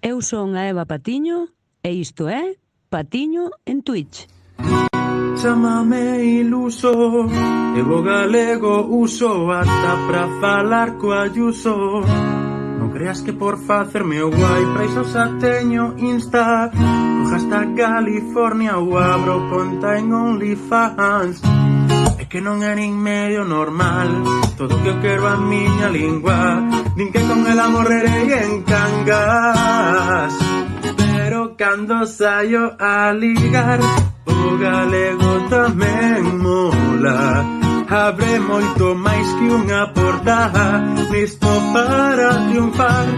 Eu son a Eva Patiño e isto é Patiño en Twitch. Chámame iluso, eu o galego uso ata pra falar co Ayuso. Non creas que por facerme o guai pra iso xa teño Insta. Co hashtag California ou abro conta en OnlyFans. É que non é nin medio normal todo o que eu quero a miña lingua. Din que con ela morrerei en Cangas. Pero cando saio a ligar, o galego tamén mola. Abre moito máis que unha porta, listo para triunfar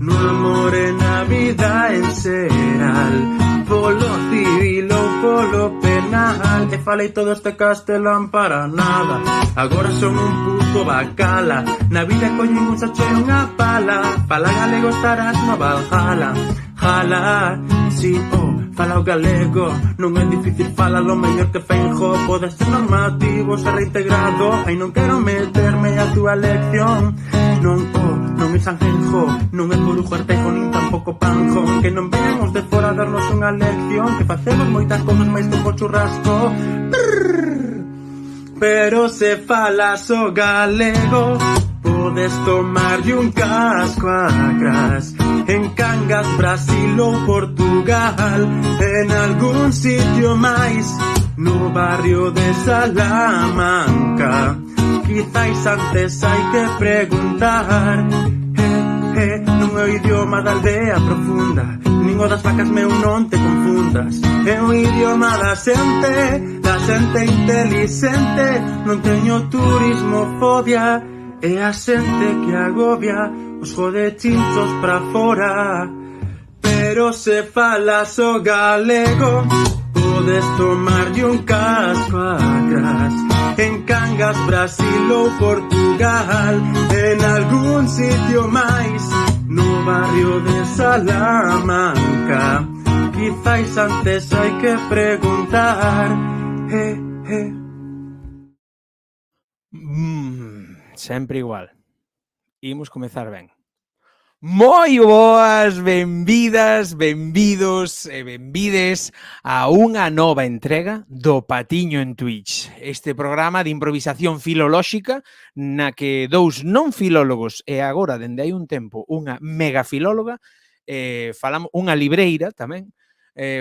no amor e na vida en xeral, polo civil ou polo penal. E falei todo este castelán para nada, agora son un puto bacala. Na vida coñen un sacho e unha pala, fala galego estarás no Valhalla. Jala, si, fala o galego, non é difícil falalo mellor que Feijóo. Pode ser normativo, ser reintegrado, ai non quero meterme a túa lección. Non é Sanjenjo, non é Corujo Artejo, nin tampouco Panjón. Que non veñan os de fora a darnos unha lección, que facemos moitas cousas máis que un churrasco. Pero se falas o galego, podes tomarlle un casco a cras. En Cangas, Brasil ou Portugal, en algún sitio máis, no barrio de Salamanca. Quizáis antes hai que preguntar. Non é o idioma da aldea profunda, nin o das vacas, meu, non te confundas. É o idioma da xente inteligente. Non teño turismofobia, é a xente que agobia os jodechinchos pra fora. Pero se falas o galego, podes tomarlle un casco a cras. En Cangas, Brasil ou Portugal, en algún sitio máis, no barrio de Salamanca. Quizáis antes hai que preguntar. Sempre igual. Imos comezar ben. Moi boas, benvidas, benvidos e benvides a unha nova entrega do Patiño en Twitch. Este programa de improvisación filolóxica na que dous non filólogos e agora, dende hai un tempo, unha mega filóloga, falamos unha libreira tamén,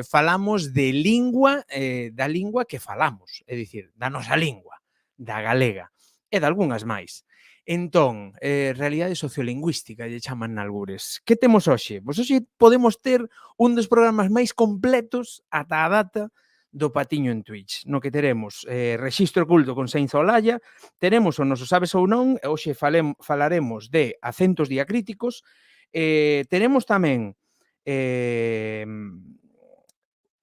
falamos de lingua, da lingua que falamos, é dicir, da nosa lingua, da galega e de algunhas máis. Entón, realidade sociolingüística lle chaman nalgures. Que temos hoxe? Pois hoxe podemos ter un dos programas máis completos ata a data do Patiño en Twitch, no que teremos Rexistro Oculto con Sainz Olalla, teremos o noso Sabes ou Non, hoxe falaremos de acentos diacríticos, teremos tamén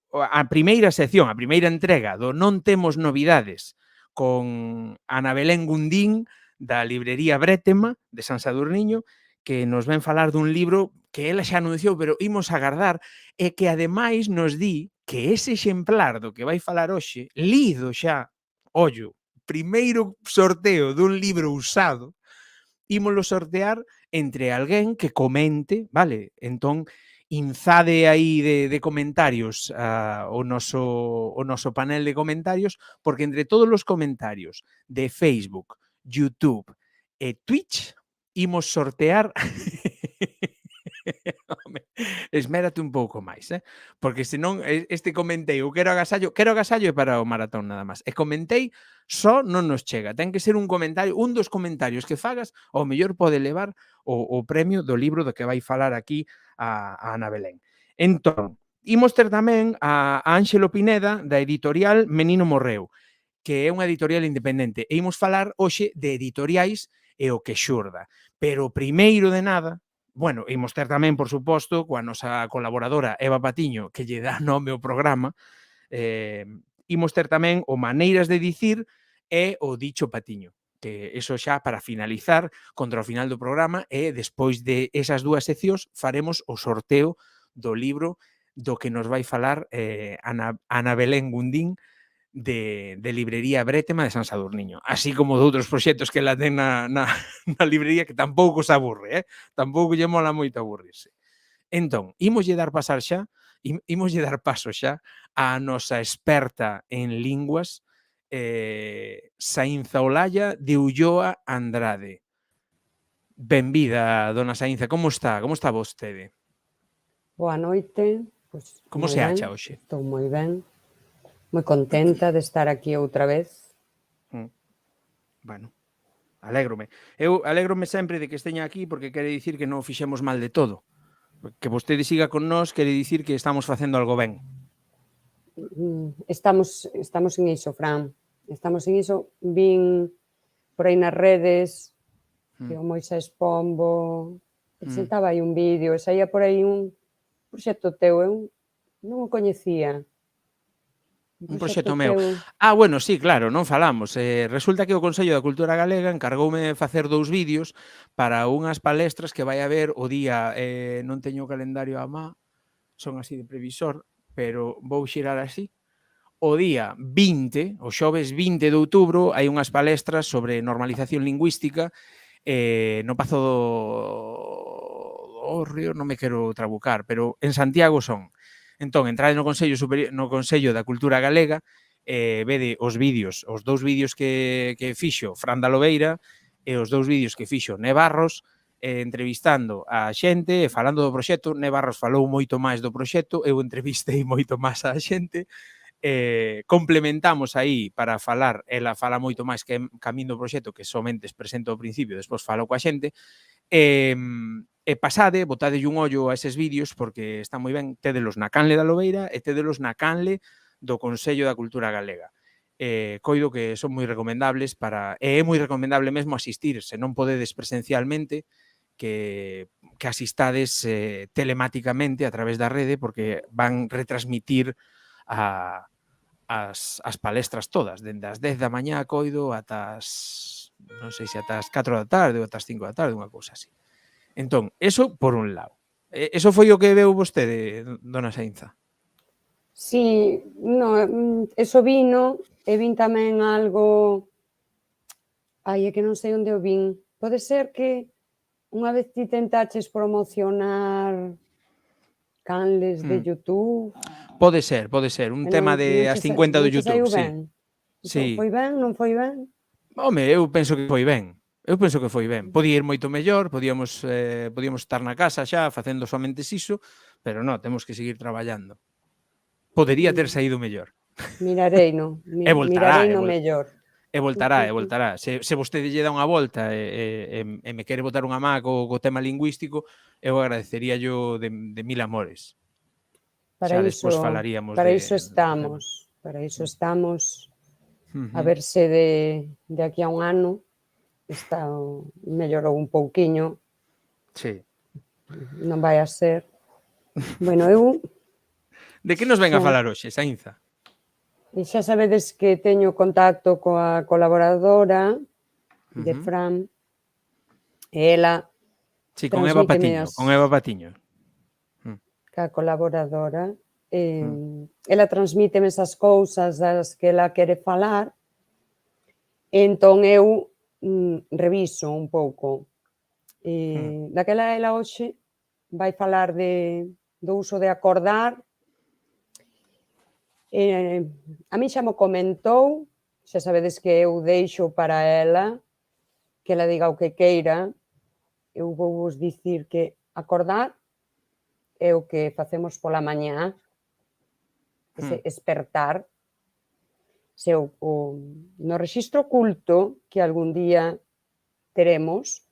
a primeira sección, a primeira entrega do Non Temos Novidades con Ana Belén Gundín, da librería Brétema de San Sadurniño, que nos ven falar dun libro que ela xa anunciou, pero imos agardar, e que ademais nos di que ese exemplar do que vai falar hoxe, lido xa, ollo, primeiro sorteo dun libro usado, ímolo sortear entre alguén que comente, vale? Entón, inzade aí de comentarios o noso panel de comentarios, porque entre todos os comentarios de Facebook, YouTube e Twitch imos sortear esmérate un pouco máis, porque senón este comentei, eu quero agasallo é para o maratón nada máis, e comentei só non nos chega, ten que ser un comentario, un dos comentarios que fagas, ao mellor pode levar o premio do libro do que vai falar aquí a Ana Belén. Entón, imos ter tamén a Ánxelo Pineda da editorial Menino Morreu, que é unha editorial independente, e imos falar hoxe de editoriais e o que xurda. Pero primeiro de nada, bueno, imos ter tamén, por suposto, coa nosa colaboradora Eva Patiño, que lle dá nome ao programa, imos ter tamén o Maneiras de Dicir e o Dicho Patiño, que eso xa para finalizar contra o final do programa, e despois de esas dúas seccións faremos o sorteo do libro do que nos vai falar Ana Belén Gundín, de librería Brétema de San Sadurniño, así como de outros proxectos que la ten na librería, que tampouco se aburre, tampouco lle mola moito aburrirse. Entón, imoslle dar paso xa á nosa experta en linguas, Saínza Olalla de Ulloa Andrade. Benvida, dona Saínza, como está? Como está vostede? Boa noite, pois Como moi se ben, acha hoxe? estou moi ben, moi contenta de estar aquí outra vez. Bueno, alégrome. Eu alégrome sempre de que esteña aquí porque quere dicir que non o fixemos mal de todo. Que vostede siga con nós quere dicir que estamos facendo algo ben. Estamos en iso, Fran. Estamos en iso. Vin por aí nas redes que o Moisés Pombo presentaba aí un vídeo e saía por aí un proxecto teu. Eu non o coñecía. Un proxecto meu. Bueno, sí, claro, non falamos. Resulta que o Consello da Cultura Galega encargoume facer 2 vídeos para unhas palestras que vai haber o día, non teño o calendario á má, son así de previsor, pero vou xirar así. O día 20, o xoves 20 de outubro, hai unhas palestras sobre normalización lingüística no Pazo do Río, non me quero trabucar, pero en Santiago son. Entón, entrade no Consello da Cultura Galega, vede os vídeos, os 2 vídeos que fixo Fran da Lobeira e os 2 vídeos que fixo Nevarros, entrevistando a xente e falando do proxecto. Nevarros falou moito máis do proxecto, eu entrevistei moito máis a xente, complementamos aí para falar, ela fala moito máis que a min do proxecto, que somente es presento ao principio, despois falo coa xente, e pasade, botadelle un ollo a eses vídeos porque están moi ben, tédelos na canle da Lobeira e tédelos na canle do Consello da Cultura Galega. Coido que son moi recomendables e é moi recomendable mesmo asistir, se non podedes presencialmente, que asistades telemáticamente a través da rede porque van retransmitir as palestras todas, dende as 10 da mañá coido ata as, non sei se ata as 4 da tarde ou ata as 5 da tarde, unha cousa así. Entón, eso por un lado. Eso foi o que veu vostede, dona Saínza? Sí, eso vino, e vin tamén algo... é que non sei onde o vin. Pode ser que unha vez ti tentaches promocionar canles de YouTube... Pode ser, un tema de as 50 do YouTube, sí. Sí. Foi ben, non foi ben? Home, eu penso que foi ben. Podía ir moito mellor, podíamos estar na casa xa facendo somente iso, pero non, temos que seguir traballando. Podería ter saído mellor. Mirareino mellor. E voltará. Se vostede lle dá unha volta e me quere botar unha má co tema lingüístico, eu agradecería yo de mil amores. Xa despois falaríamos para iso estamos, a ver se de aquí a un ano mellorou un pouquiño. Sí. Non vai a ser. Bueno, eu... De que nos ven a falar hoxe, Saínza? E xa sabedes que teño contacto coa colaboradora de Fran, e ela... Sí, con Eva Patiño. Ca colaboradora, ela transmíteme esas cousas das que ela quere falar, entón eu reviso un pouco. Daquela ela hoxe vai falar do uso de acordar. A mí xa mo comentou, xa sabedes que eu deixo para ela, que ela diga o que queira. Eu vou vos dicir que acordar é o que facemos pola mañá, ese espertar. No rexistro oculto que algún día teremos,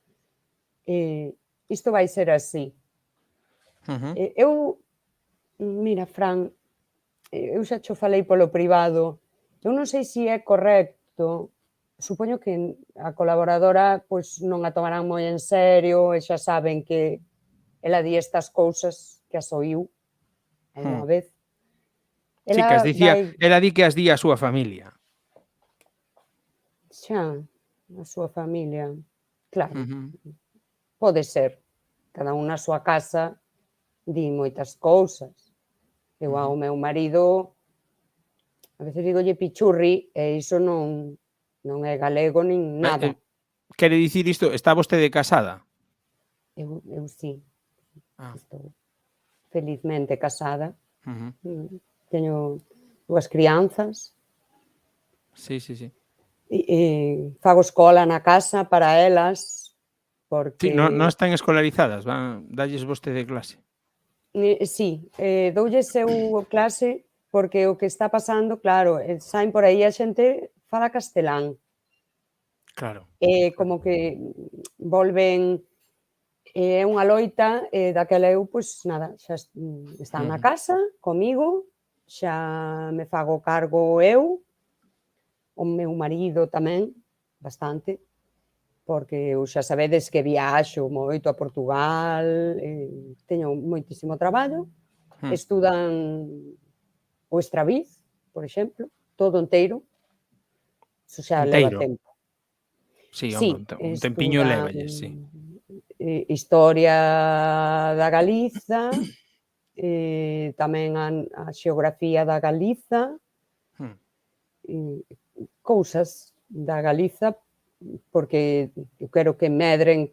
isto vai ser así. Mira, Fran, eu xa xo falei polo privado, eu non sei se é correcto, supoño que a colaboradora non a tomarán moi en serio e xa saben que ela di estas cousas que as oíu unha vez. Sí, que as dicía, ela di que as di a súa familia. Xa, a súa familia, claro. Pode ser, cada un na súa casa di moitas cousas. Eu ao meu marido a veces digolle pichurri e iso non é galego nin nada. Quere dicir isto, está vostede casada? Eu sí, estou. felizmente casada. Ujú. Teño 2 crianzas. Sí, sí, sí. Fago escola na casa para elas, Sí, non porque están escolarizadas, dalles vostede clase. sí, doulles eu clase porque o que está pasando, claro, saen por aí a xente fala castelán. Claro. Como que volven, é unha loita, daquela eu, pois nada, están na Ujú. casa comigo, xa me fago cargo eu, o meu marido tamén, bastante, porque eu xa sabedes que viaxo moito a Portugal, teño moitísimo traballo, Mm. estudan o Estraviz, por exemplo, todo enteiro, iso xa leva Enteiro. tempo. Sí, home, Sí, un tempiño estudan lévalles, sí. Historia da Galiza, tamén a xeografía da Galiza, Mm. cousas da Galiza, porque eu quero que medren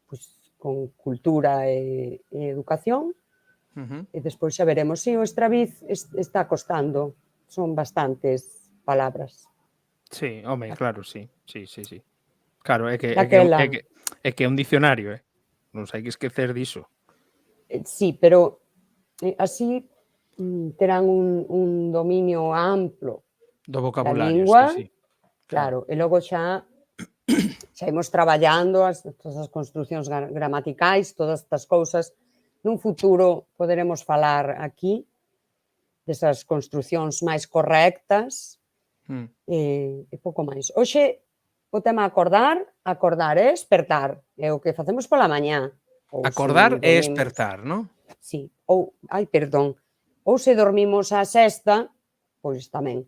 pois, con cultura e educación, Ujú. e despois xa veremos. Si, o Estraviz está costando, son bastantes palabras. Sí, home, claro, sí. Sí, sí, sí. Claro, Daquela, é que é un dicionario, non se hai que esquecer diso. sí, pero así terán un dominio amplo Do da vocabulario, sí, lingua, sí. Claro. claro, e logo xa imos traballando todas as construcións gramaticais, todas estas cousas. Nun futuro poderemos falar aquí desas construcións máis correctas Mm. e pouco máis. Hoxe o tema acordar é espertar, é o que facemos pola mañá, ou Acordar se e dormimos, espertar, non? sí, perdón, ou se dormimos á sesta, pois tamén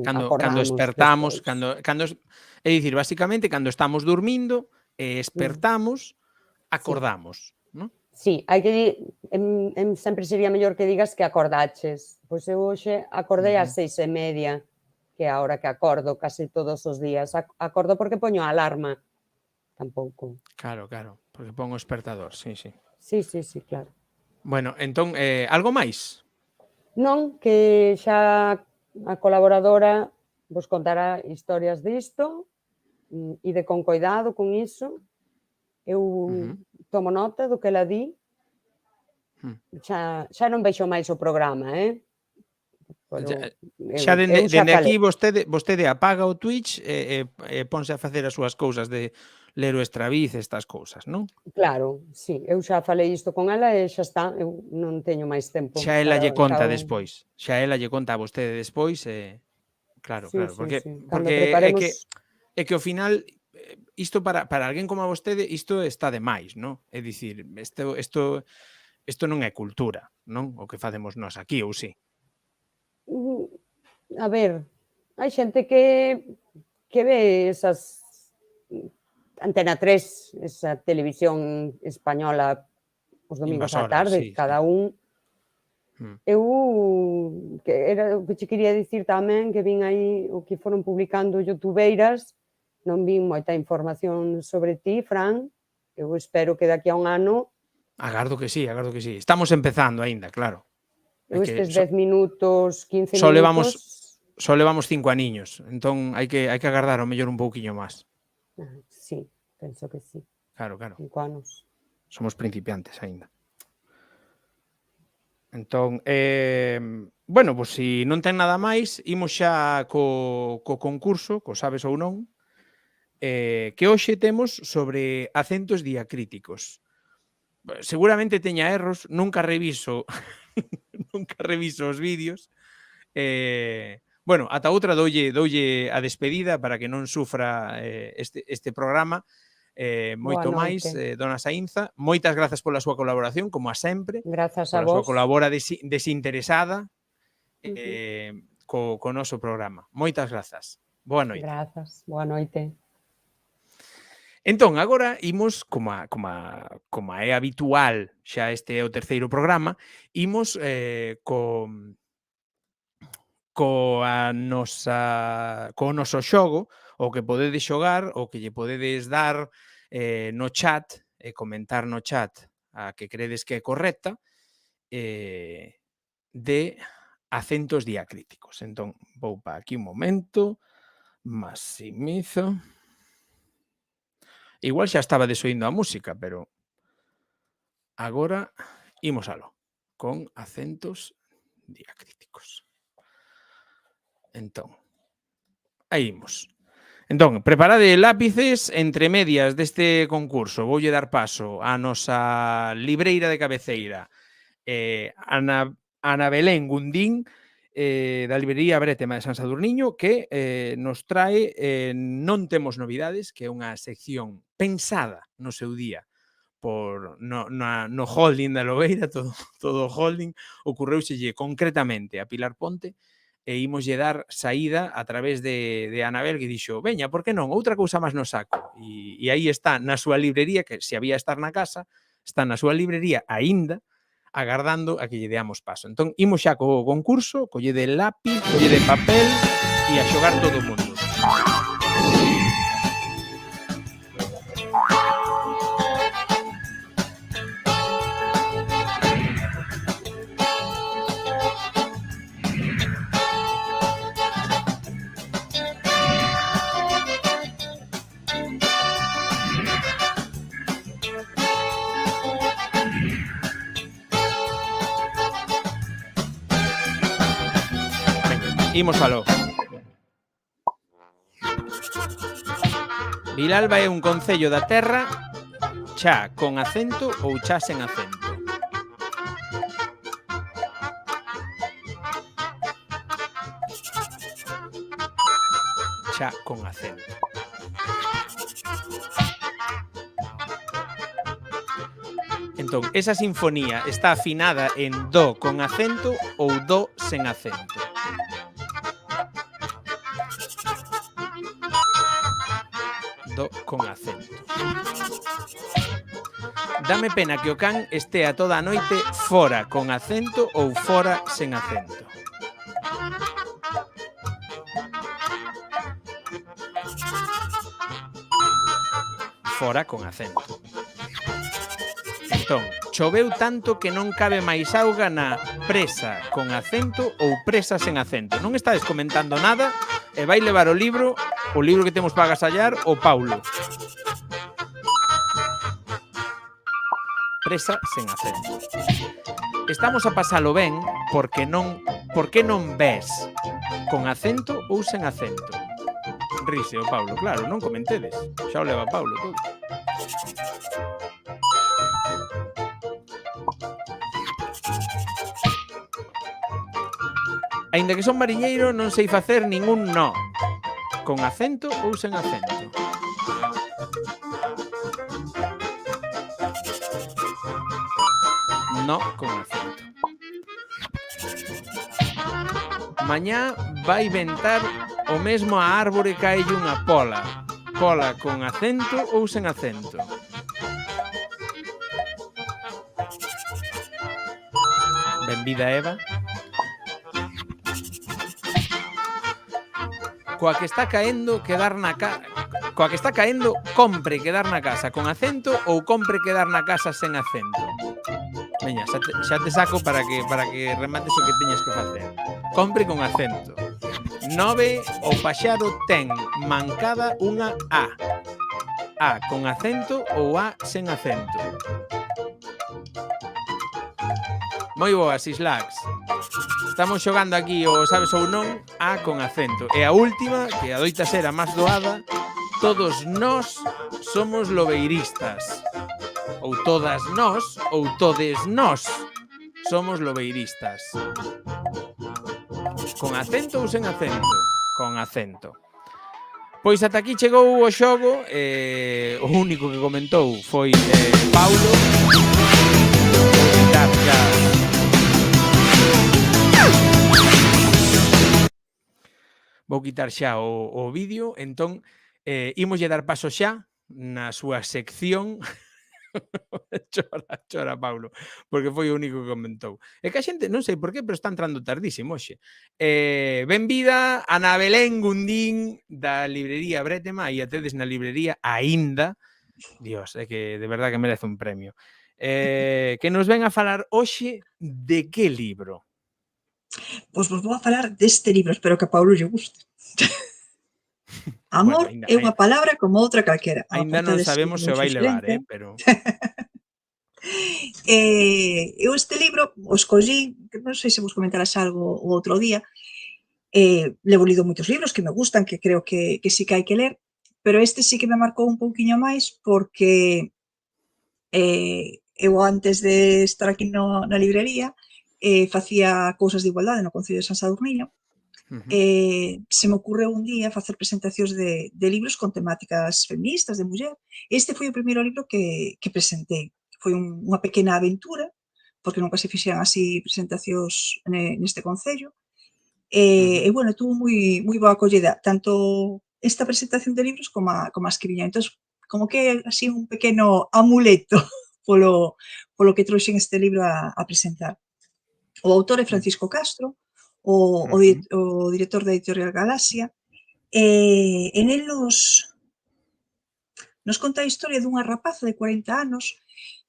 Cando acordamos espertamos, despois. é dicir, basicamente, cando estamos dormindo e Mm, espertamos, sí. acordamos, non? Sí, hai que sempre sería mellor que digas que acordaches. Pois eu hoxe acordei Ujú. ás 6:30, que é a hora que acordo case todos os días. Acordo porque poño a alarma, tampouco. Claro, claro, porque pon o espertador, sí, sí. Sí, sí, sí, claro. Bueno, entón, algo máis? Non, que xa a colaboradora vos contará historias disto, ide con coidado con iso. Eu Ujú. tomo nota do que ela di, Mm. xa non vexo máis o programa, pero Xa eu xa eu xa dende aquí falei. vostede apaga o Twitch e ponse a facer as súas cousas de ler o Estraviz e estas cousas, non? Claro, sí, eu xa falei isto con ela e xa está, eu non teño máis tempo Xa ela para lle xa conta o despois. Xa ela lle conta a vostede despois claro, sí, claro, sí, porque sí, cando porque preparemos é que ao final isto para alguén como a vostede isto está de máis, non? É dicir, isto non é cultura, non? O que facemos nós aquí, ou si? a ver, hai xente que ve esas Antena 3, esa televisión española os domingos á Invasora, tarde, sí, sí. cada un. Mm. Eu que era o que che quería dicir tamén, que vin aí o que foron publicando youtubeiras, non vin moita información sobre ti, Fran. Eu espero que daqui a un ano Agardo que sí, agardo que sí. Estamos empezando aínda, claro. É eu que estes 10 minutos, 15 só minutos, levamos 5 aniños, entón hai que agardar ao mellor un pouquiño máis. sí, penso que sí, Claro, claro. 5 anos. Somos principiantes aínda. Entón, bueno, pois se non ten nada máis, imos xa co concurso, co sabes ou non, que hoxe temos sobre acentos diacríticos. Seguramente teña erros, nunca reviso nunca reviso os vídeos. Bueno, ata outra doulle a despedida para que non sufra este programa. Boa Moito máis, noite. dona Saínza. Moitas grazas pola súa colaboración, como a sempre, Grazas a pola súa vos. colabora desinteresada Ujú. co noso programa. Moitas grazas. Boa noite. Grazas, boa noite. Entón, agora imos, como é habitual, xa este é o terceiro programa, imos co noso xogo, o que podedes xogar, o que lle podedes dar no chat e comentar no chat a que credes que é correcta, de acentos diacríticos. Entón, vou para aquí un momento, maximizo. Igual xa estaba desoindo a música, pero agora imos aló, con acentos diacríticos. Entón, aí imos. Entón, preparade lápices entre medias deste concurso. Voulle dar paso á nosa libreira de cabeceira, Ana Belén Gundín, da librería Brétema de San Sadurniño, que nos trae Non temos novidades, que é unha sección pensada no seu día no holding da Lobeira, todo o holding, ocorreuselle concretamente a Pilar Ponte, e ímoslle dar saída a través de Anabel, que dixo, veña, por que non, outra cousa máis no saco. E aí está na súa librería, que se había estar na casa, está na súa librería aínda, agardando a que lle deamos paso. Entón, imos xa co concurso, colle de lápiz, colle de papel e a xogar todo o mundo. Imos aló. Vilalba é un concello da terra, cha con acento ou cha sen acento. Cha con acento. Entón, esa sinfonía está afinada en do con acento ou do sen acento. Do con acento. Dame pena que o can estea toda a noite fora con acento ou fora sen acento. Fora con acento. Entón, choveu tanto que non cabe máis auga na presa con acento ou presa sen acento. Non estades comentando nada e vai levar o libro que temos para agasallar o Paulo. Presa sen acento. Estamos a pasalo ben porque non ves con acento ou sen acento. Rise o Paulo, claro, non comentedes. Xa o leva Paulo todo. Aínda que son mariñeiro, non sei facer ningún no. Con acento ou sen acento? No, con acento. Mañá vai ventar o mesmo a árbore caelle unha pola. Pola con acento ou sen acento? Benvida, Eva. Coa que está caendo, compre quedar na casa con acento ou compre quedar na casa sen acento? Veña, xa te saco para que remates o que teñes que facer. Compre con acento. 9, o paxaro ten mancada unha A. A con acento ou A sen acento? Moi boas, Islax. Estamos xogando aquí o sabes ou non, A con acento. E a última, que adoita ser a máis doada, todos nós somos lobeiristas. Ou todas nós, ou todes nós somos lobeiristas. Con acento ou sen acento? Con acento. Pois ata aquí chegou o xogo. O único que comentou foi Paulo. Vou quitar xa o vídeo, entón ímoslle dar paso xa na súa sección. Chora Paulo, porque foi o único que comentou. É que a xente, non sei por qué, pero está entrando tardísimo hoxe. Benvida Ana Belén Gundín da librería Brétema, e a tedes na librería aínda. Dios, é que de verdad que merece un premio. Que nos ven a falar hoxe de que libro? Pois vos vou a falar deste libro, espero que a Paulo lle guste. Amor Bueno, é unha palabra como outra calquera. A Ainda portada non é sabemos se o moi vai levar, suxerente. pero... Eu este libro o escollí, que non sei se vos comentaras algo o outro día, levo lido moitos libros que me gustan, que creo que sí que hai que ler, pero este sí que me marcou un pouquiño máis porque eu antes de estar aquí na librería facía cousas de igualdade no Concello de San Sadurniño. Se me ocorreu un día facer presentacións de libros con temáticas feministas, de muller. Este foi o primeiro libro que presentei. Foi unha pequena aventura, porque nunca se fixeran así presentacións neste concello. E, bueno, tuvo moi boa acollida, tanto esta presentación de libros como as que viñan. Entón, como que así un pequeno amuleto polo que trouxen este libro a presentar. O autor é Francisco Castro, o director da editorial Galaxia, e nel nos conta a historia dunha rapaza de 40 anos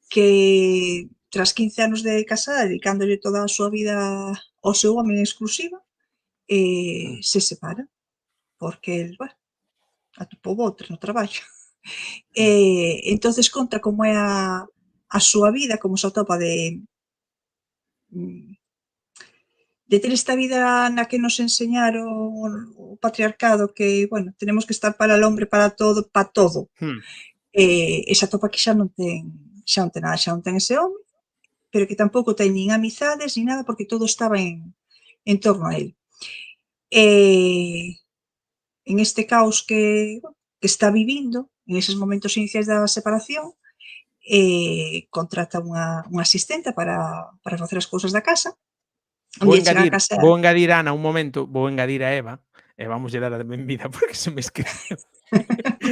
que, tras 15 anos de casada, dedicándolle toda a súa vida ao seu home en exclusiva, se separa, porque el, bueno, atopou outro no traballo. Entonces conta como é a súa vida, como se atopa de ter esta vida na que nos enseñaron o patriarcado, que, bueno, tenemos que estar para el hombre, para todo, e se atopa que xa non ten nada, xa non ten ese home, pero que tampouco ten nin amizades, nin nada, porque todo estaba en torno a él. En este caos que está vivindo, en eses momentos iniciais da separación, contrata unha asistenta para facer as cousas da casa. Vou engadir a Ana un momento, vou engadir a Eva, e vamos dar a benvida porque se me esqueceu.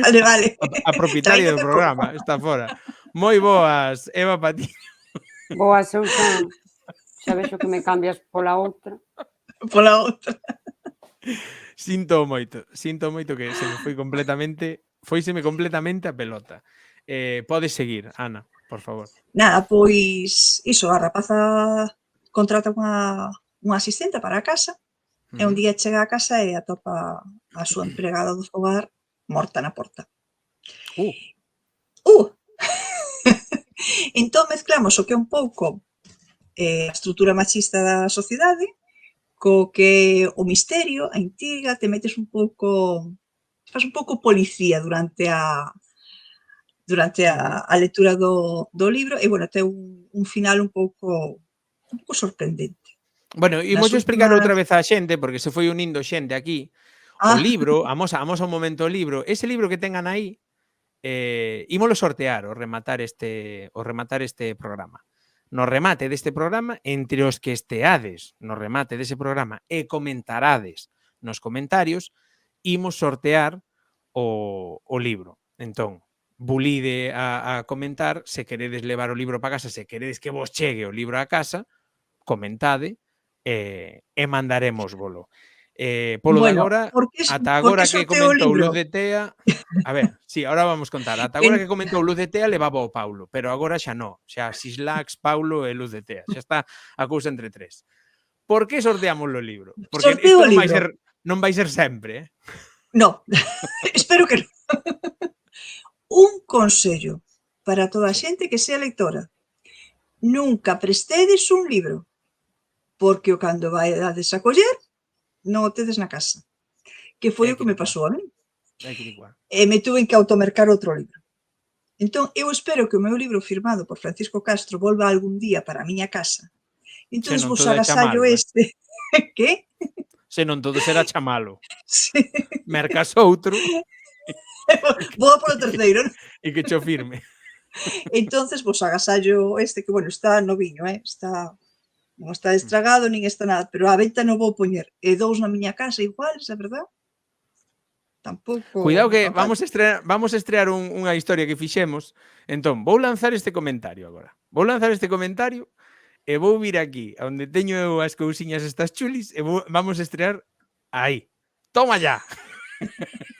Vale. A propietaria do programa está fora. Moi boas, Eva Patiño. Boas, eu xa vexo que me cambias pola outra. Pola outra. Sinto moito que se me foiseme completamente a pelota. Podes seguir, Ana, por favor. Nada, pois iso, a rapaza contrata unha asistenta para a casa, e un día chega a casa e atopa a súa empregada do fogar morta na porta. Entón mezclamos o que é un pouco a estrutura machista da sociedade co que o misterio, a intriga, te metes un pouco, faz un pouco policía durante a lectura do libro, e, bueno, ten un final un pouco sorprendente. Bueno, imos explicar outra vez a xente, porque se foi unindo xente aquí. O libro, amosa un momento o libro. Ese libro que tengan aí, ímolo sortear ao rematar este programa. No remate deste programa, entre os que esteades no remate dese programa e comentarades nos comentarios, imos sortear o libro. Entón, bulide a comentar, se queredes levar o libro para casa, se queredes que vos chegue o libro a casa, comentade e mandarémosvolo. Polo de agora, ata agora que comentou Luz de Tea, a ver, sí, ahora vamos contar. Ata agora que comentou Luz de Tea levaba o Paulo, pero agora xa non. Xa Sislax, Paulo e Luz de Tea. Xa está a cousa entre tres. Por que sorteamos o libro? Porque isto non vai ser sempre, Non, espero que non. Un consello para toda a xente que sea lectora. Nunca prestedes un libro, porque o cando vaidades a coller, non o tedes na casa. Que foi o que me pasou a mí. E me tuve que automercar outro libro. Entón, eu espero que o meu libro firmado por Francisco Castro volva algún día para a miña casa. Entón, vos agasallo este. Que? Se non todo será chamalo. Mercas outro. Vou polo terceiro, non? E que cho firme. Entón, vos agasallo este, que, bueno, está noviño, non está estragado, nin está nada, pero a venta non vou poñer. E dous na miña casa iguales, a verdad? Tampouco... Cuidado que vamos a estrear unha historia que fixemos. Entón, vou lanzar este comentario agora. Vou lanzar este comentario e vou vir aquí, onde teño eu as cousiñas estas chulis, e vamos a estrear aí. Toma ya!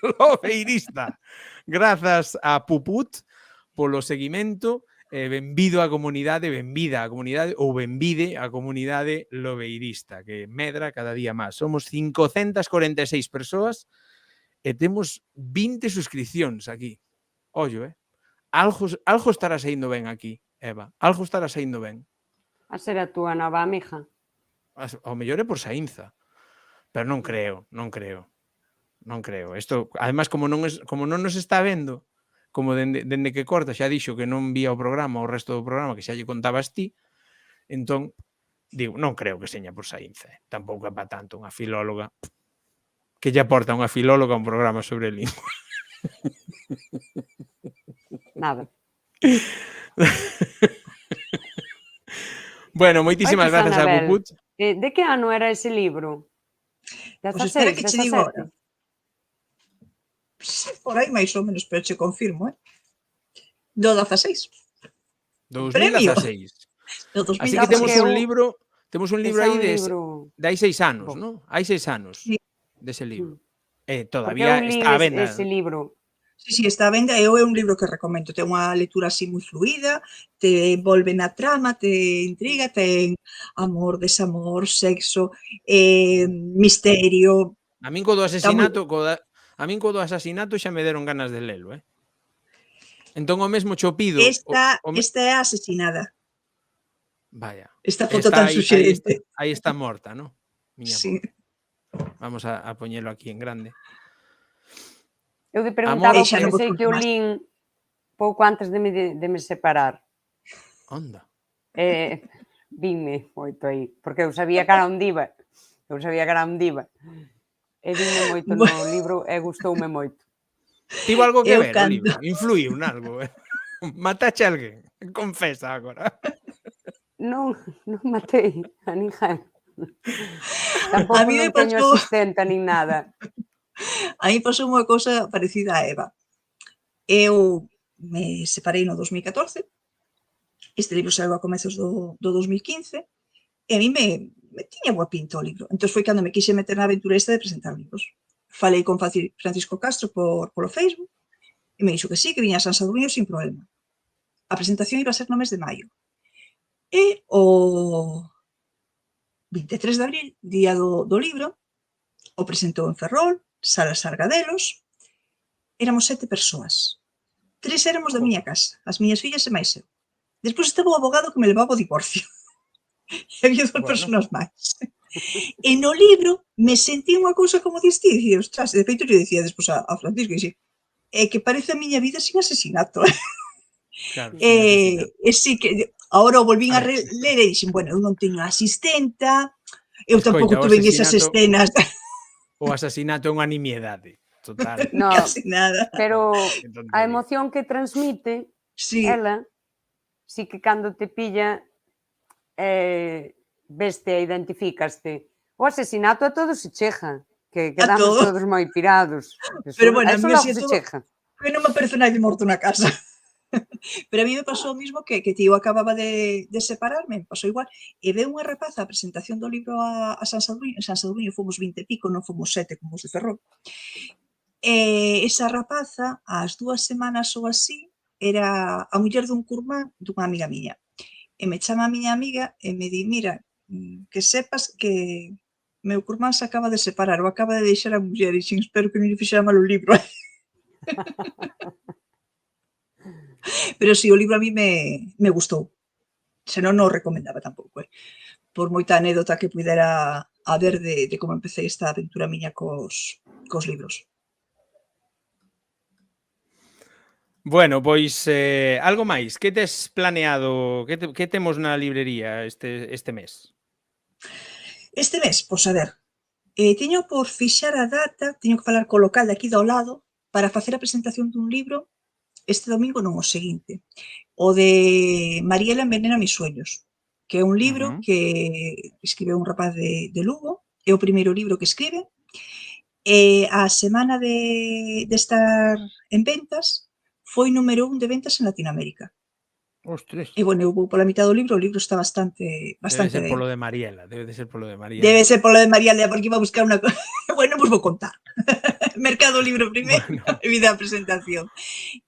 Lobeirista. Grazas a Puput polo seguimento benvido á comunidade, benvida á comunidade ou benvide á comunidade lobeirista, que medra cada día máis. Somos 546 persoas e temos 20 suscripcións aquí. Ollo, algo estará saindo ben aquí, Eva. Algo estará saindo ben. A ser a túa nova amiga. Ao mellor é por Saínza. Pero non creo. Isto, además, como non nos está vendo, como dende que corta xa dixo que non vía o programa, o resto do programa, que xa lle contabas ti, entón, digo, non creo que seña por Saínza. Tampouco é para tanto unha filóloga. Que lle aporta unha filóloga un programa sobre lingua? Nada. Bueno, moitísimas grazas a Pupuch. De que ano era ese libro? Pois espera 16, que che digo ahora. Por aí máis ou menos, pero che confirmo, Do 16. 2016. Do 2016. Así que temos un libro aí de hai 6 anos, Bo. ¿no? Hai 6 anos Sí. dese libro. Porque Todavía eu li está a venda. ese libro. Sí, está a venda e é un libro que recomendo. Ten unha lectura así moi fluida, te envolve na trama, te intriga, ten amor, desamor, sexo, misterio. A min co do asesinato, co do asesinato xa me deron ganas de lelo, Entón o mesmo cho pido. Esta é a asesinada. Vaya. Esta foto tan suxerente. Aí está morta, ¿no? Miña Sí. Vamos a poñelo aquí en grande. Eu te preguntaba xa non porque sei vos que o conto máis. lín pouco antes de me separar. Onda. Vime moito aí, porque eu sabía que era un diva. E vime moito no libro e gustoume moito. Tivo algo que Eu ver o cando- libro? Influiu nalgo, Matache a alguén? Confesa agora. Non matei a ninguén. Tampouco A mí me non teño pasou- asistenta nin nada. A mí pasou unha cousa parecida a Eva. Eu me separei no 2014, este libro saiu a comezos do 2015, e a mí me tiña boa pinta o libro. Entón foi cando me quise meter na aventura esta de presentar libros. Falei con Francisco Castro polo Facebook, e me dixo que sí, que viña a San Sadurniño sin problema. A presentación iba a ser no mes de maio. E o 23 de abril, día do libro, o presentou en Ferrol, Sala Sargadelos, éramos 7 persoas. 3 éramos da miña casa, as miñas fillas e máis eu. Despois estaba o abogado que me levaba o divorcio. E había 2 persoas máis. E no libro me sentí unha cousa como diste, e dicía, ostras, de feito eu dicía despois a Francisco, e dixi, que parece a miña vida sin asesinato. Claro, E sí que agora o volvín a ler e dixen, bueno, eu non teño asistenta, eu tampouco Escoita, o tuve esas asesinato- escenas, o asasinato é unha nimiedade. Total. No, casi nada. pero Que tontería. a emoción que transmite Sí, ela, sí que cando te pilla veste e identificaste. O asesinato a todos se chega, que quedamos todos. todos moi pirados. Pero bueno, a eso mí logo así se todo- chega. que non me aparece nadie morto na casa. Pero a mí me pasou o mismo que tío acababa de separarme, me pasou igual, e veu unha rapaza a presentación do libro a San Sadurniño, en San Sadurniño fomos 20 e pico, non fomos 7 como os de Ferrol. E esa rapaza, ás 2 semanas ou así, era a muller dun curmán dunha amiga miña. E me chama a miña amiga e me di, mira, que sepas que meu curmán se acaba de separar ou acaba de deixar a muller e xin, espero que non lle fixera mal o libro. Pero si, o libro a mí me gustou. Se non, non o recomendaba tampouco, por moita anécdota que pudera haber de como empecé esta aventura miña cos libros. Bueno, pois algo máis. Que tes planeado? Que temos na librería este mes? Este mes, pois a ver, teño por fixar a data, teño que falar co local de aquí do lado para facer a presentación dun libro este domingo, non o seguinte, o de Mariela envenena mis sueños, que é un libro que escribeu un rapaz de Lugo, é o primeiro libro que escribe, e a semana de estar en ventas foi número 1 de ventas en Latinoamérica. Ostres. E bueno, eu vou pola mitad do libro, o libro está bastante Debe ser ben. polo de Mariela, debe de ser polo de Mariela. Debe ser polo de Mariela, porque iba a buscar unha bueno, vos vou contar. Mercado Libro primeiro, Bueno. e vida a presentación.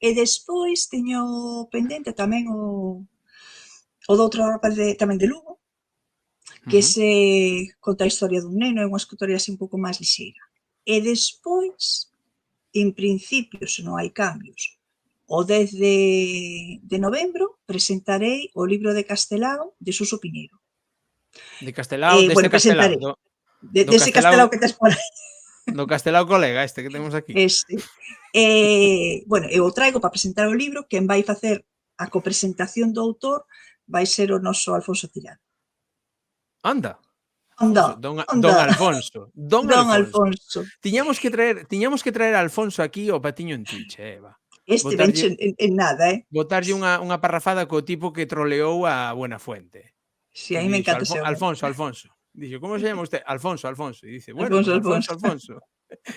E despois teño pendente tamén o doutro rapaz tamén de Lugo, que se conta a historia dun neno, é unha escritoria así un pouco máis lixeira. E despois, en principio, se non hai cambios, o 10 de novembro presentarei o libro de Castelao de Suso Piñeiro. De Castelao, deste Bueno, Castelao, presentarei. do Dese Castelao que tes por aí. do Castelao colega este que temos aquí. Este. Bueno, eu o traigo para presentar o libro, quen vai facer a copresentación do autor vai ser o noso Alfonso Tirán. Anda. Onda, Don onda. Alfonso. Don Don Alfonso. Alfonso. Tiñamos que traer a Alfonso aquí ao patiño en Twitch, Eva. Este Botarlle- venche en nada, Botarlle unha parrafada co tipo que troleou a Buenafuente. Si, a mí me encanta ese home. Alfonso. Dixo, como se llama usted? Alfonso. E dice, bueno, Alfonso.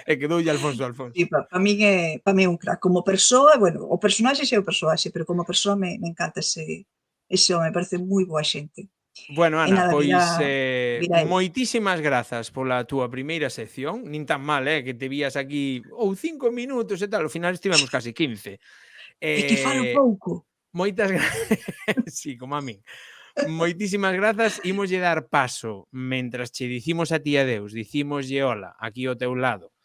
E quedoulle Alfonso. Sí, para mí é un crack. Como persoa, bueno, o personaxe é o personaxe, pero como persoa me encanta ese home, me parece moi boa xente. Bueno, E Ana, nada, pois virá el. moitísimas grazas pola túa primeira sección, nin tan mal, que te vías aquí 5 minutos e tal, ao final estivemos casi 15. É que falo pouco. Moitas grazas, sí, como a min. Moitísimas grazas, imoslle dar paso, mentras che dicimos a ti adeus, dicimoslle hola, aquí ao teu lado,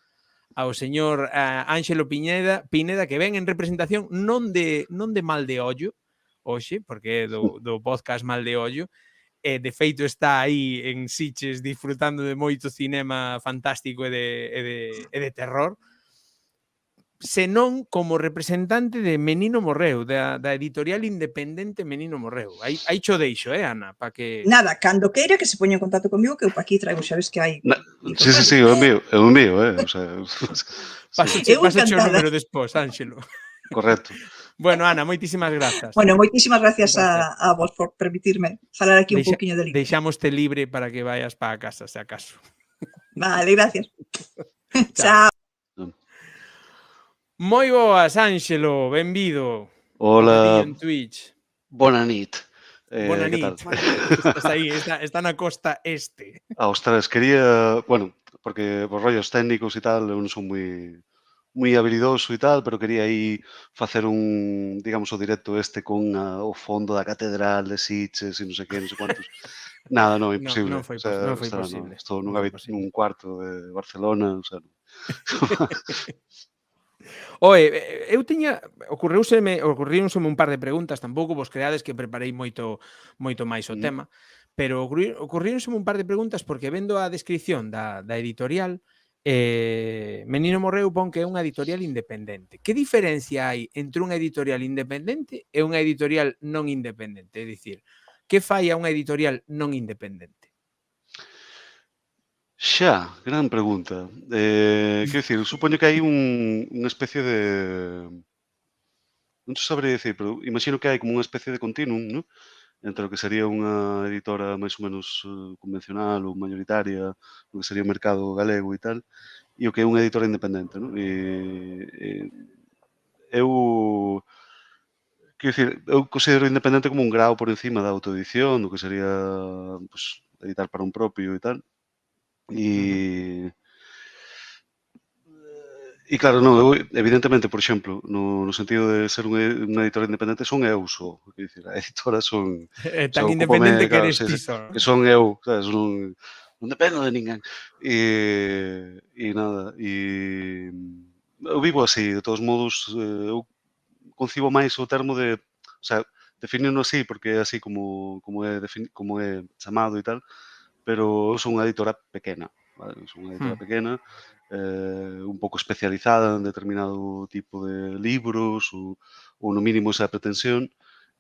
ao señor Ánxelo Pineda, que ven en representación non de Mal de Ollo, hoxe, porque é do podcast Mal de Ollo, e de feito está aí en Sitges disfrutando de moito cinema fantástico e de terror, senón como representante de Menino Morreu, da editorial independente Menino Morreu. Aí cho deixo, Ana, para que... Nada, cando queira que se poña en contacto comigo, que eu pa aquí traigo, xa ves que hai... Sí, eu envío, o sea... Pasache o número despois, Ánxelo. Correcto. Bueno, Ana, moitísimas grazas. Bueno, moitísimas gracias a vos por permitirme falar aquí un pouquiño de libro. Deixámoste libre para que vayas para casa, se acaso. Vale, gracias. Chao. Moi boas, Ánxelo, benvido. Hola. En Twitch. Bona nit. Bona nit. Estás aí, está na costa este. Ostras, quería, bueno, porque por rollos técnicos e tal, eu non son moi habilidoso e tal, pero quería aí facer digamos, o directo este con o fondo da catedral de Sitges e non sei que, non sei cuantos. Nada, non, imposible. Non foi posible. Estou nun cuarto de Barcelona, o sea, Oe, eu tiña ocurriuseme un par de preguntas, tampouco vos creades que preparei moito máis o tema, pero ocurriuseme un par de preguntas porque vendo a descripción da editorial, Menino Morreu pon que é unha editorial independente. Que diferencia hai entre unha editorial independente e unha editorial non independente? É dicir, que fai a unha editorial non independente? Xa, gran pregunta. Quero dicir, supoño que hai unha especie de... Non te sabrei dicir, pero imagino que hai como unha especie de continuum, ¿no? Entre o que sería unha editora máis ou menos convencional ou mayoritaria, o que sería o mercado galego e tal, e o que é unha editora independente, ¿no? Eu... Quero dicir, eu considero independente como un grau por encima da autoedición, do que sería, pues, editar para un propio e tal. E claro, non, eu, evidentemente, por exemplo, no sentido de ser unha editora independente, son eu só. Quero dicir, a editora son... tan independente que eres ti só. Que son eu, sabes, non dependo de ninguén. E nada, eu vivo así, de todos modos, eu concibo máis o termo de... O sea, definirno así, porque é así como é chamado e tal, pero eu son unha editora pequena, vale? Son unha editora pequena, un pouco especializada en determinado tipo de libros ou no mínimo esa pretensión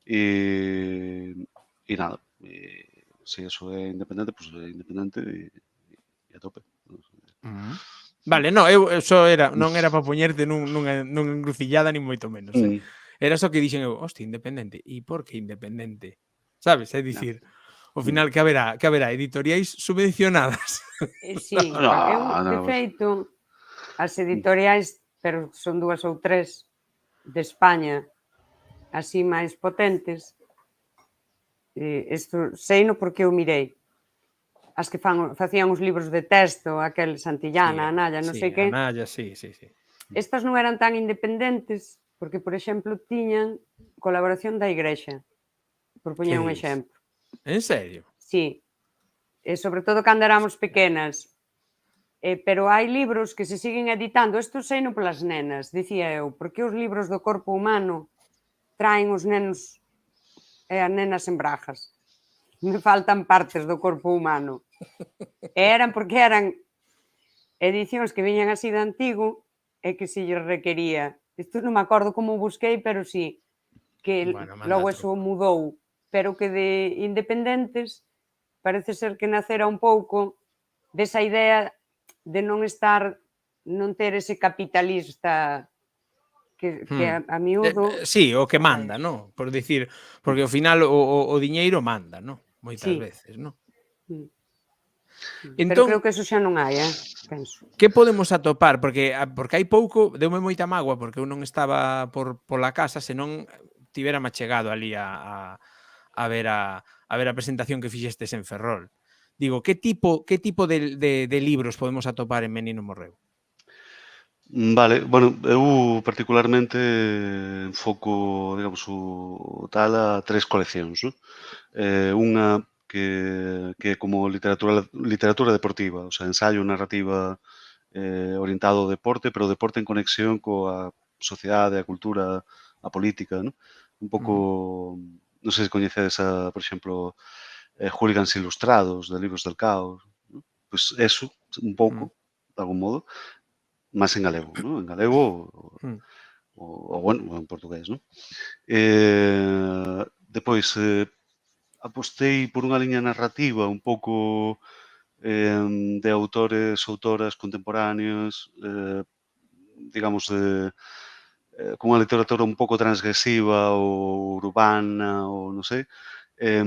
e nada, se eso é independente, pois é independente e a tope. Vale, non, eu só non era para poñerte nunha encrucillada ni moito menos. Era só que dixen eu, hostia, independente. E por que independente? Sabes? É dicir, ao final que haberá editoriais subvencionadas. Sí, de feito, as editoriais, pero son 2 ou 3 de España, así máis potentes, isto seino porque eu mirei. as que facían os libros de texto, aquel Santillana, Anaya, non sei que, Anaya, sí. estas non eran tan independentes porque, por exemplo, tiñan colaboración da Igrexa, por poñer un dis? exemplo. En serio? Sí, e sobre todo cando éramos pequenas. Pero hai libros que se siguen editando, isto seino polas nenas, dicía eu, porque os libros do corpo humano traen os nenos e as nenas en brajas. Me faltan partes do corpo humano. E eran porque eran edicións que viñan así de antigo e que se lles requería. Isto non me acordo como busquei, pero sí, que Bueno, manda logo a eso tropa. mudou, pero que de independentes parece ser que nacera un pouco desa idea de non ter ese capitalista que a miúdo Sí, o que manda, non? Por dicir, porque ao final o diñeiro manda, non? Moitas sí. veces, non? Pero Entón, creo que eso xa non hai, penso. que podemos atopar? Porque hai pouco deume moita mágoa porque eu non estaba pola casa, senón tivérame chegado ali a ver a presentación que fixestes en Ferrol. Digo, que tipo de libros podemos atopar en Menino Morreu? Vale, bueno, eu particularmente enfoco, digamos, o tal a 3 coleccións, non? Unha que é como literatura deportiva, o sea, ensaio, narrativa orientado ao deporte, pero o deporte en conexión coa sociedade, a cultura, a política, non? Un pouco, non sei se coñecedes por exemplo, Hooligans Ilustrados, de Libros del Caos, non? Pois eso, un pouco, de algún modo, máis en galego, non? En galego o bueno, en portugués, non? Depois, apostei por unha liña narrativa un pouco de autores, autoras contemporáneos, digamos, con unha literatura un pouco transgresiva ou urbana ou non sei, e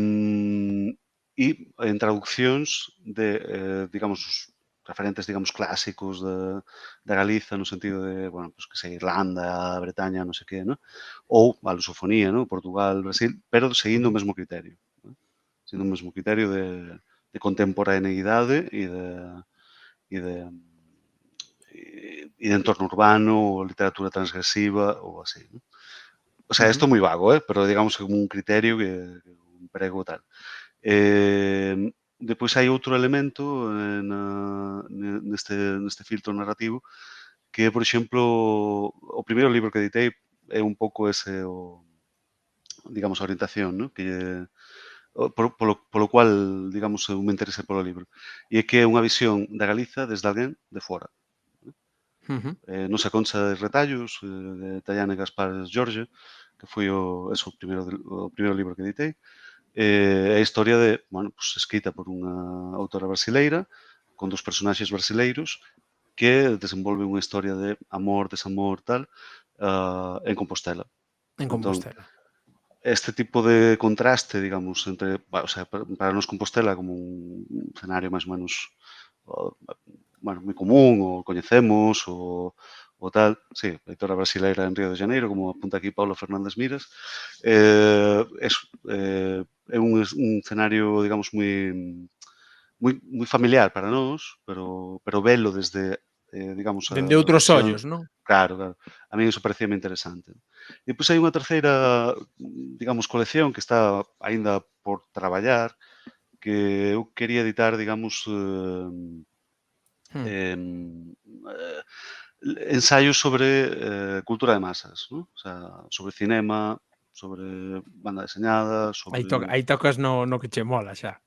en traduccións de, digamos, os referentes, digamos, clásicos da Galiza no sentido de, bueno, pues que sei, Irlanda, Bretaña, non sei que, non? Ou a lusofonía, non? Portugal, Brasil, pero seguindo o mesmo criterio, non? Seguindo o mesmo criterio de contemporaneidade e de entorno urbano ou literatura transgresiva ou así, non? O sea, isto é moi vago, pero digamos que como un criterio que emprego tal. Depois hai outro elemento neste filtro narrativo que é, por exemplo, o primeiro libro que editei é un pouco ese digamos, a orientación, non? Que polo cual, digamos, eu me interesei polo libro. E é que é unha visión da Galiza desde alguén de fora. Non se concha de retallos de Tayane Gaspar Jorge, que foi o primeiro libro que editei. É a historia bueno, pues, escrita por unha autora brasileira con dos personaxes brasileiros que desenvolve unha historia de amor, desamor, tal, en Compostela. En Compostela. Este tipo de contraste, digamos, entre, o sea, para nos Compostela como un escenario máis ou menos bueno, moi común, o coñecemos, o tal, sí, a editora brasileira en Río de Janeiro, como apunta aquí Paulo Fernández Miras, é un escenario, digamos, moi familiar para nós, pero velo desde, digamos, Dende a outros visión. ollos, non? Claro. A mí iso parecía interesante. E pois hai unha terceira, digamos, colección que está aínda por traballar, que eu quería editar, digamos, ensaios sobre cultura de masas, ¿no? O sea, sobre cinema, sobre banda deseñada, sobre... Aí tocas no que che mola xa.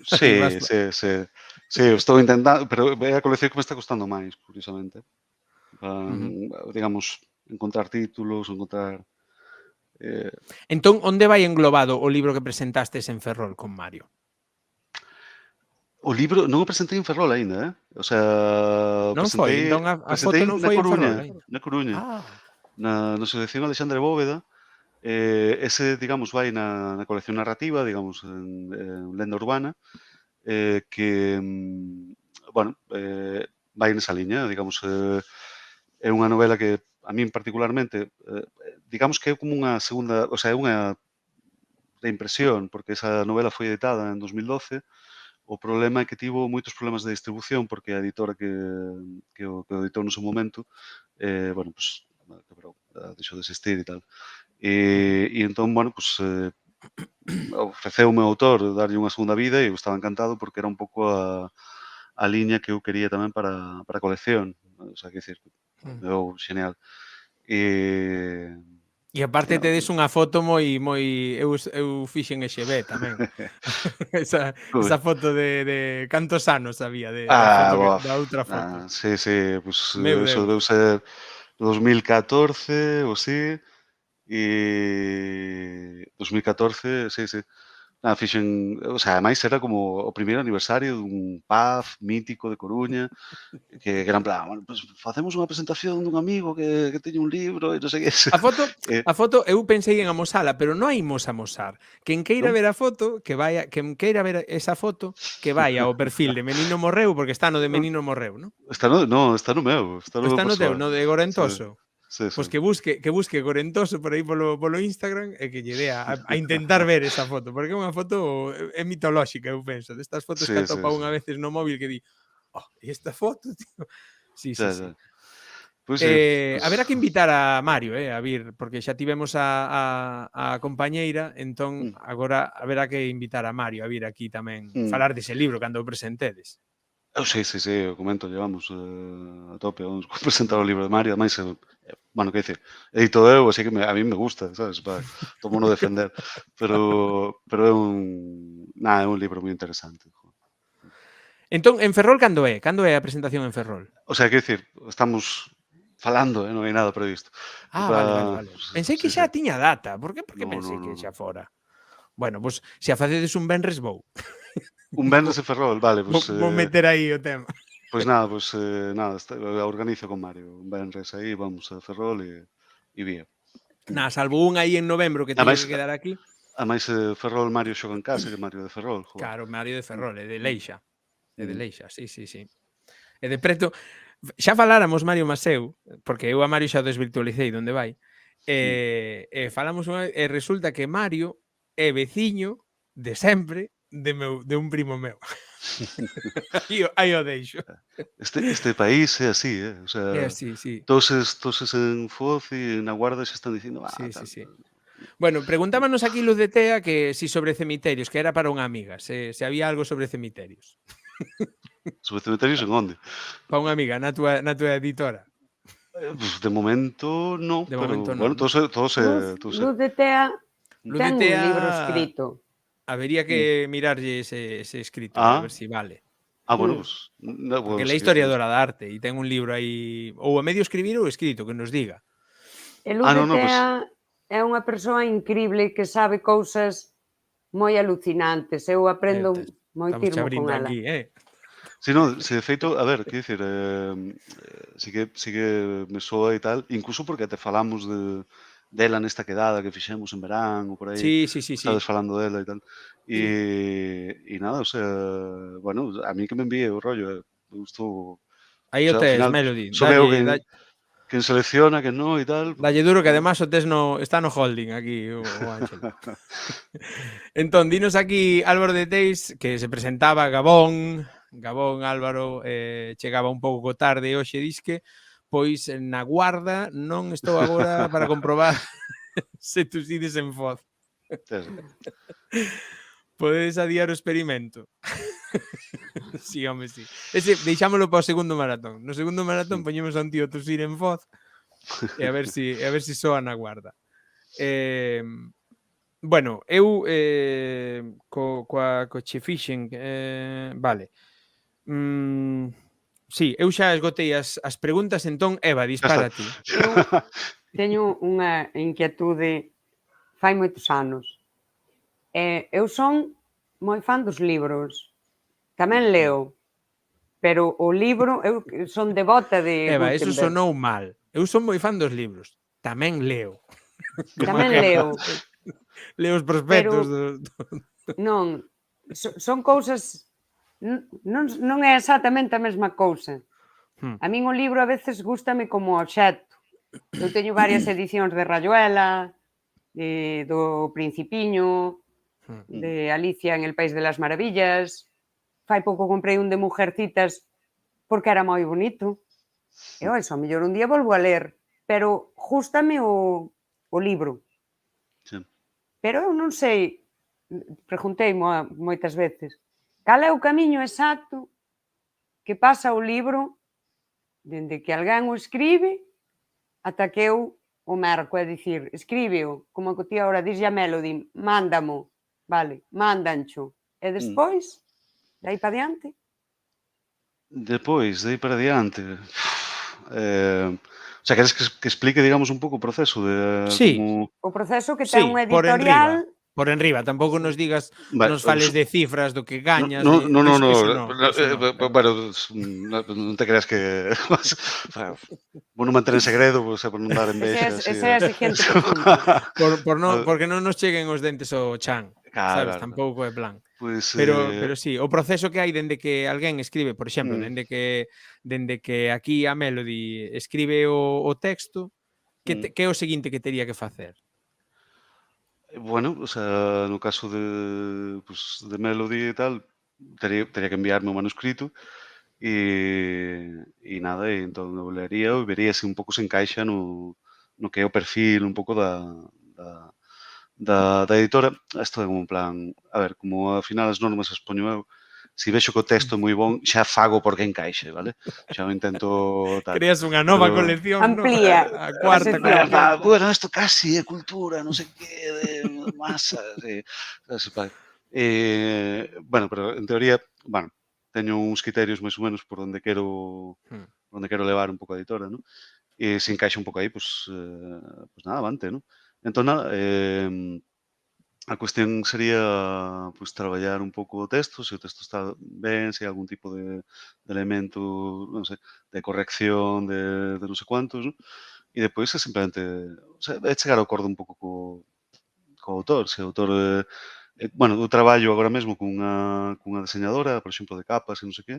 Sí, sí, estou intentando, pero é a colección que me está costando máis, curiosamente. Digamos, encontrar títulos, encontrar... Entón, onde vai englobado o libro que presentastes en Ferrol con Mario? O libro non o presentei en Ferrol aínda, O sea, Non foi? Entón a foto presentei non na foi en Ferrol Coruña, aínda? na Coruña, Ah. na Asociación Alexandre Bóveda. Ese, digamos, vai na colección narrativa, digamos, en lenda urbana, que, bueno, vai nesa liña, digamos, é unha novela que a min particularmente, digamos que é como unha segunda, o sea, é unha reimpresión, porque esa novela foi editada en 2012, O problema é que tivo moitos problemas de distribución porque a editora que o editou no seu momento, bueno, pues, quebrou, deixou de existir e tal. E entón, bueno, pues, ofreceume o autor darlle unha segunda vida e eu estaba encantado porque era un pouco a liña que eu quería tamén para a colección. O sea, que decir, eu genial. E E aparte tedes unha foto moi eu fixen EXB tamén. esa foto de cantos anos había da foto da outra foto. sí, pues Meu eso deu Deus. ser 2014 ou así, e 2014, sí. Fixen, o sea, ademais era como o primeiro aniversario dun pub mítico de Coruña, que era en plan, bueno, pues facemos unha presentación dun amigo que teñe un libro e non sei que. A foto eu pensei en amosala, pero non a imos amosar. Quen queira Non? ver a foto, quen queira ver esa foto, que vai ao perfil de Menino Morreu, porque está no de Menino Morreu, non? Está no meu, está no meu Está no teu, persoal. no de Gorentoso. Sí. Pois que busque Gorentoso por aí polo Instagram e que lle dé a intentar ver esa foto, porque é unha foto é mitolóxica, eu penso, destas fotos que atopa unha veces no móvil que di, e esta foto, tío. Sí. Ya. Pois sí. Haberá que invitar a Mario, a vir, porque xa tivemos a compañeira, entón agora haberá que invitar a Mario a vir aquí tamén, falar dese libro cando o presentedes. Sí, eu comento, llevamos a tope, vamos a presentar o libro de Mario, ademais, bueno, que dicir, edito eu, así que a mí me gusta, sabes, tomo no defender, pero é un libro moi interesante. Entón, en Ferrol cando é? Cando é a presentación en Ferrol? O sea, que dicir, estamos falando, non hai nada previsto. Vale. Pensei que xa tiña data, por que pensei que xa fora? Bueno, pois, se a facedes un venres vou. Un venres en Ferrol, vale, pois... Vou meter aí o tema. Pois nada, organizo con Mario un venres aí, vamos a Ferrol e vía. Salvo un aí en novembro que teño que quedar aquí. Ademais, Ferrol, Mario xoga en casa, que Mario de Ferrol. Joder. Claro, Mario de Ferrol, é de Leixa. É de Leixa, sí. E de preto, xa faláramos Mario Maseu, porque eu a Mario xa o desvirtualicei donde vai, e falamos e resulta que Mario é veciño de sempre de un primo meu. Aí o deixo. Este país é así, o sea, é así, sí. Toses en Foz e na Guarda xa están dicindo, sí. Bueno, preguntábanos aquí Luz de Tea que si sobre cemiterios, que era para unha amiga, se había algo sobre cemiterios. Sobre cemiterios en onde? Para unha amiga, na túa editora. Pues de momento non, bueno, todo Luz de Tea ten un libro escrito. Habería que mirarlle ese escrito, a ver si vale. Bueno, pues... Porque é historiadora da arte e ten un libro aí, ou a medio escribir ou escrito, que nos diga. E Luz de Tea é unha persoa increíble que sabe cousas moi alucinantes. Eu aprendo moitísimo con ela. Aquí, Sí, de feito, a ver, que dicir, sí que me soa e tal, incluso porque te falamos dela nesta quedada que fixemos en verán ou por aí. Sí. Estades falando dela e tal. E nada, o sea, bueno, a mí que me envíe o rollo, me gustou. Aí o tes, Melody. Veo quen selecciona, quen non e tal. Dalle duro que además o tes está no holding aquí o Ángel. Entón, dinos aquí Álvaro de Teis que se presentaba Gabón Álvaro, chegaba un pouco tarde hoxe disque, pois na Guarda non estou agora para comprobar se tus ides en Foz. Podedes adiar o experimento. Sí, home, sí. Ese deixámoslo para o segundo maratón. No segundo maratón poñemos a un tío tosir en Foz e a ver si soa na Guarda. Bueno, eu co che fixen vale. Sí, eu xa esgotei as preguntas, entón, Eva, dispara ti. Teño unha inquietude fai moitos anos. Eu son moi fan dos libros. Tamén leo. Pero o libro, eu son devota de Eva, Gutenberg. eso sonou mal. Eu son moi fan dos libros. Tamén leo. Tamén leo. Leo os prospectos. Non, son cousas... Non é exactamente a mesma cousa. A min o libro a veces gústame como obxecto. Eu teño varias edicións de Rayuela, do Principiño, de Alicia en el País de las Maravillas, fai pouco comprei un de Mujercitas porque era moi bonito. E ao mellor un día volvo a ler, pero gústame o libro. Sí. Pero eu non sei, pregunteimo moitas veces, cal é o camiño exacto que pasa o libro dende que alguén o escribe ata que eu o merco, é dicir, escríbeo, como que ti agora dixlle a Melody, mándamo, vale, mándancho, e despois, de aí para diante? Depois, de aí para diante, o sea, queres que explique, digamos, un pouco o proceso de Sí, como... O proceso que ten sí, unha por enriba. editorial. Por enriba, tampouco nos digas, Vale, nos fales de cifras do que gañas, no, no, no, no, iso non, iso non. bueno, non te creas que... Vou non manter en segredo, o sea, por non dar envexa, así. Esa é a seguinte pregunta. Porque non nos cheguen os dentes ao chan, Claro, sabes? claro. Tampouco é plan. Pois, Pero sí, o proceso que hai dende que alguén escribe, por exemplo, dende que aquí a Melody escribe o texto, que é o seguinte que tería que facer? bueno, o sea, no caso de, pues, de Melody e tal, tería que enviarme o manuscrito e nada, e entón eu lería e vería se un pouco se encaixa no que é o perfil un pouco da editora. Isto é un plan, a ver, como ao final as normas as poño eu, se vexo que o texto é moi bon, xa fago porque encaixe, vale? Xa o intento tal. Creas unha nova Pero, colección, ¿no? Amplía A a cuarta sección. colección. bueno, isto casi é cultura, non sei que, de masa, bueno, pero en teoría, bueno, teño uns criterios máis ou menos por onde quero levar un pouco a editora, ¿no? E se encaixa un pouco aí, pues nada, avante, ¿no? Entón, nada, a cuestión sería pues traballar un pouco o texto, se o texto está ben, se hai algún tipo de elemento, non sei, de corrección, de non sei cuantos, ¿no? E depois é simplemente, o sea, é chegar ao acordo un pouco co autor, se o autor, bueno, eu traballo agora mesmo cunha deseñadora, por exemplo, de capas e non sei que,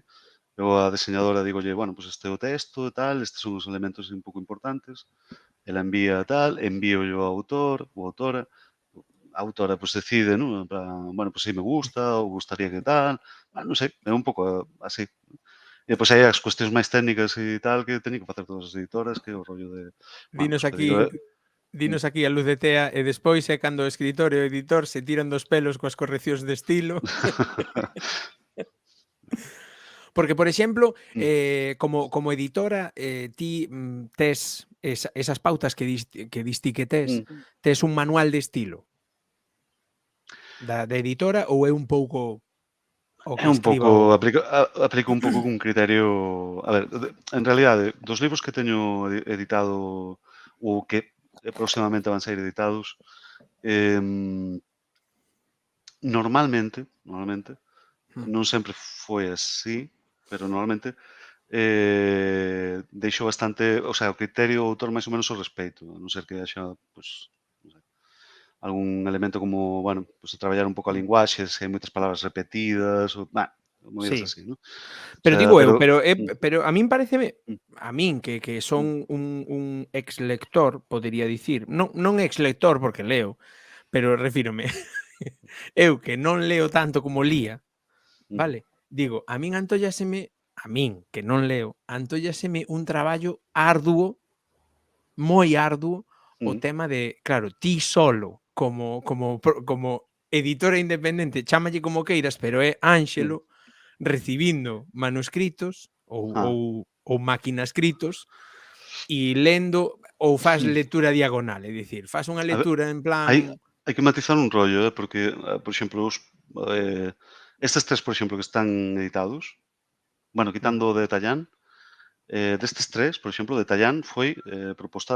eu a deseñadora digolle, bueno, pues este é o texto e tal, estes son os elementos un pouco importantes, ela envía tal, envío yo ao autor, ou autora, a autora pues decide, ¿no? En plan, bueno, pues si me gusta, ou gustaría que tal, non sei, é un pouco así. E depois hai as cuestións máis técnicas e tal que teñen que facer todas as editoras, que é o rollo de, bueno, Dinos pues pedir... aquí a luz de tea e despois é cando o escritor e o editor se tiran dos pelos coas correccións de estilo. Porque, por exemplo, como editora, ti tes esas pautas que diste que tes un manual de estilo da editora ou é un pouco o É que un escriba pouco, o... aplico un pouco cun criterio, a ver, en realidade, dos libros que teño editado ou que próximamente van sair editados, normalmente, non sempre foi así, pero normalmente deixo bastante, o sea, o criterio do autor máis ou menos o respeito, a non ser que haxa, pues, non sei, algún elemento como, bueno, pues traballar un pouco a linguaxe, se hai moitas palabras repetidas, ou, movidas Sí. así, ¿no? Pero O sea, digo eu, pero a min pareceme, mm, a min que son un ex lector, podería dicir, non ex lector porque leo, pero refírome, eu que non leo tanto como lía, vale? Digo, a min que non leo, antóllaseme un traballo arduo, moi arduo, o tema de, claro, ti solo como editora independente, chámalle como queiras, pero é Ánxelo recibindo manuscritos ou maquinascritos e lendo ou fas lectura diagonal, é dicir, fas unha A ver, lectura en hai, plan... hai que matizar un rollo, porque, por exemplo, estes tres, por exemplo, que están editados, bueno, quitando o de Tallán, destes tres, por exemplo, de Tallán foi proposta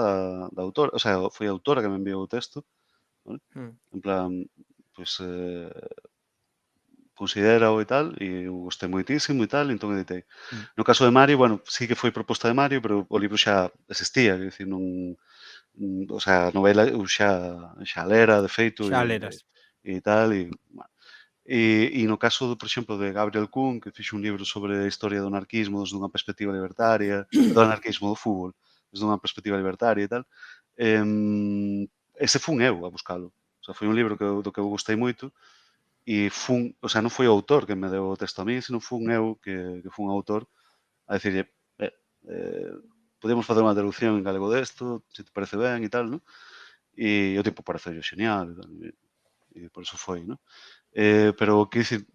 da autora, o sea, foi a autora que me enviou o texto, ¿vale? En plan, pois, considérao e tal, e eu gostei moitísimo e tal, entón editei. No caso de Mario, bueno, sí que foi proposta de Mario, pero o libro xa existía, quer dicir, non, o sea, a novela eu xa lera, de feito, Xa leras. e tal, e, bueno. E no caso, por exemplo, de Gabriel Kuhn, que fixo un libro sobre a historia do anarquismo desde unha perspectiva libertaria, do anarquismo do fútbol, desde unha perspectiva libertaria e tal, ese fun eu a buscalo. O sea, foi un libro do que eu gostei moito o sea, non foi o autor que me deu o texto a mí, senón fun eu que fun autor a decirlle, podemos facer unha traducción en galego desto, se te parece ben e tal, non? E o tipo parece xenial, e por eso foi, non? Pero, que dicir,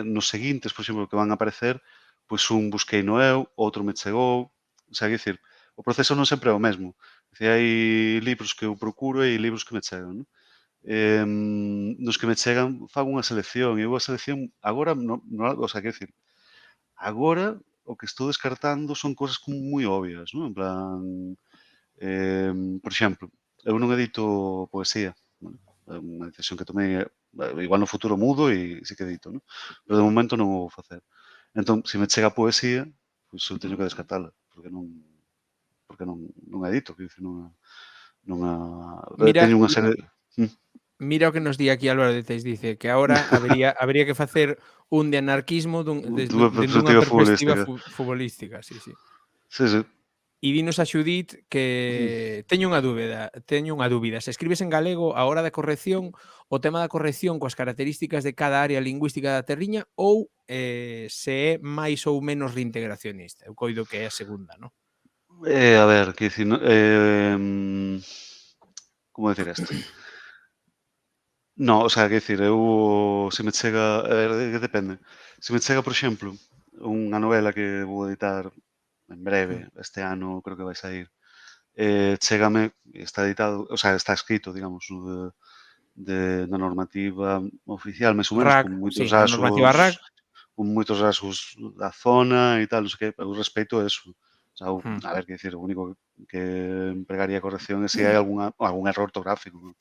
nos seguintes, por exemplo, que van a aparecer, pois un busquei no eu, outro me chegou, o sea, que dicir, o proceso non sempre é o mesmo. Dicir, hai libros que eu procuro e libros que me chegan, non? Nos que me chegan fago unha selección e eu a selección agora o sea, quero dicir, agora o que estou descartando son cosas como moi obvias, non? En plan, por exemplo, eu non edito poesía, bueno, é unha decisión que tomei, igual no futuro mudo e sí que edito, non? Pero de momento non o vou facer. Entón, se me chega a poesía, pois eu teño que descartala, porque non a edito, quero dicir, Mira, teño unha serie. mira o que nos di aquí Álvaro de Teis, dice que ahora habría que facer un de anarquismo desde Dunha unha perspectiva perspectiva futbolística. futbolística, sí, sí. Sí, sí. E dinos a Xudit que teño unha dúbida. Se escribes en galego a hora da corrección, o tema da corrección coas características de cada área lingüística da terriña ou se é máis ou menos reintegracionista? Eu coido que é a segunda, non? A ver, que dicir, como decir isto? No, o sea, que dicir, eu se me chega, a ver, que depende. Se me chega, por exemplo, unha novela que vou editar en breve, este ano creo que vai sair, chégame, está editado, o sea, está escrito, digamos, na normativa oficial, máis ou menos, RAC, sí, a normativa RAC. con moitos rasgos da zona e tal, non sei que, eu respeito eso. O sea, a ver, que dicir, o único que empregaría corrección é se hai algún error ortográfico, ¿no?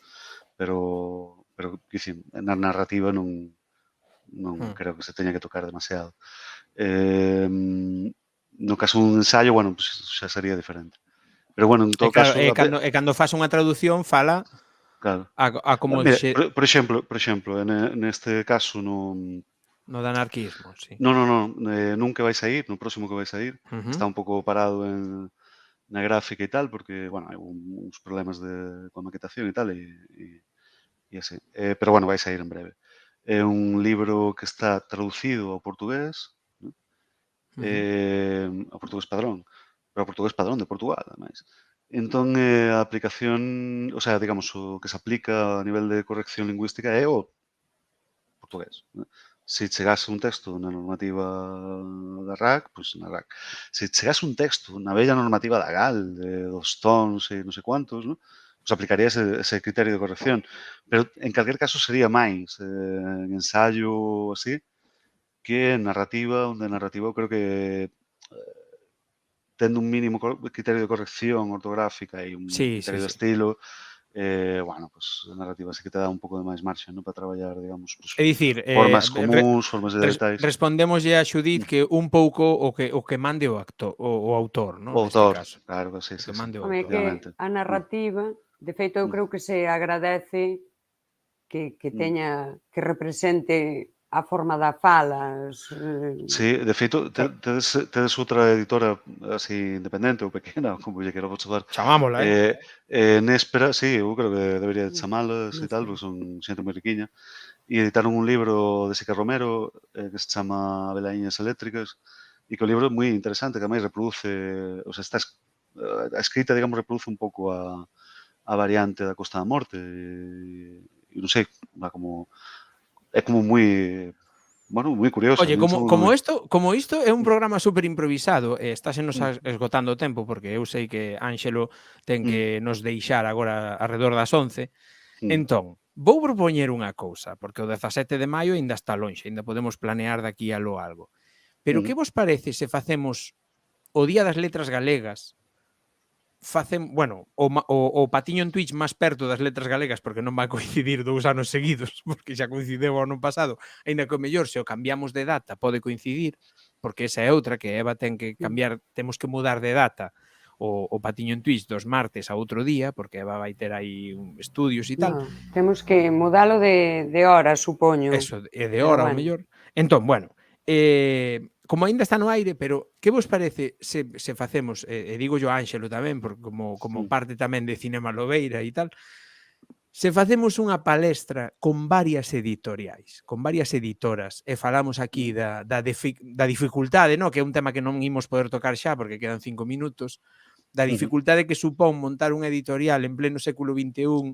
Pero que dicir, na narrativa non creo que se teña que tocar demasiado. No caso dun ensayo, bueno, pues xa sería diferente. Pero bueno, en todo caso... cando faz unha traducción fala claro. a como... Mira, por exemplo, neste caso no de anarquismo, sí. Non, nunca vai sair, no próximo que vai sair, está un pouco parado na gráfica e tal, porque, bueno, hai uns problemas coa maquetación e tal, e así. Pero, bueno, vai sair en breve. É un libro que está traducido ao portugués, ao portugués padrón, pero ao portugués padrón de Portugal, ademais. Entón, a aplicación, o sea, digamos, o que se aplica a nivel de corrección lingüística é o portugués, ¿no? Se chegase un texto na normativa da RAC, pois na RAC. Se chegase un texto na bella normativa da GAL, dos tons e non sei cuantos, ¿no? Pois aplicaría ese criterio de corrección. Pero, en calquer caso, sería máis en ensayo así que en narrativa, onde en narrativa eu creo que tendo un mínimo criterio de corrección ortográfica e un criterio de estilo, bueno, pues a narrativa sí que te dá un pouco de máis marxa, ¿no? Para traballar, digamos, pues, é dicir, formas comuns, formas de detalles. Respondémoslle a Xudit que un pouco o que mande o autor, ¿no? O autor, claro que sí, obviamente. A narrativa, de feito, eu creo que se agradece que teña, que represente a forma da fala. Sí, de feito, tedes outra editora así independente ou pequena, como lle quero chamar. Chamámola, Néspera, sí, eu creo que debería chamalas e tal, porque son xente moi riquiña. E editaron un libro de Sica Romero que se chama Velaíñas Eléctricas e que o libro é moi interesante, que ademais reproduce, o sea, a escrita, digamos, reproduce un pouco a variante da Costa da Morte e non sei, é como moi, bueno, moi curioso. Oye, como isto é un programa super improvisado e estásenos esgotando o tempo, porque eu sei que Ánxelo ten que nos deixar agora alrededor das 11. Entón, vou propoñer unha cousa, porque o 17 de maio ainda está lonxe, ainda podemos planear daqui a lo algo. Pero que vos parece se facemos o Día das Letras Galegas, bueno, o patiño en Twitch máis perto das letras galegas, porque non vai coincidir 2 anos seguidos, porque xa coincideu o ano pasado, aínda que o mellor se o cambiamos de data pode coincidir, porque esa é outra, que Eva ten que cambiar, temos que mudar de data o patiño en Twitch dos martes a outro día, porque Eva vai ter aí estudios e tal. Temos que mudalo de hora, supoño. Eso, de hora, ao mellor. Entón, bueno, como aínda está no aire, pero que vos parece se facemos, e digo yo a Ánxelo tamén, porque como parte tamén de Cinema Lobeira e tal, Se facemos unha palestra con varias editoriais, con varias editoras, e falamos aquí da dificultade, no? Que é un tema que non imos poder tocar xa porque quedan 5 minutos, da dificultade que supón montar unha editorial en pleno século XXI,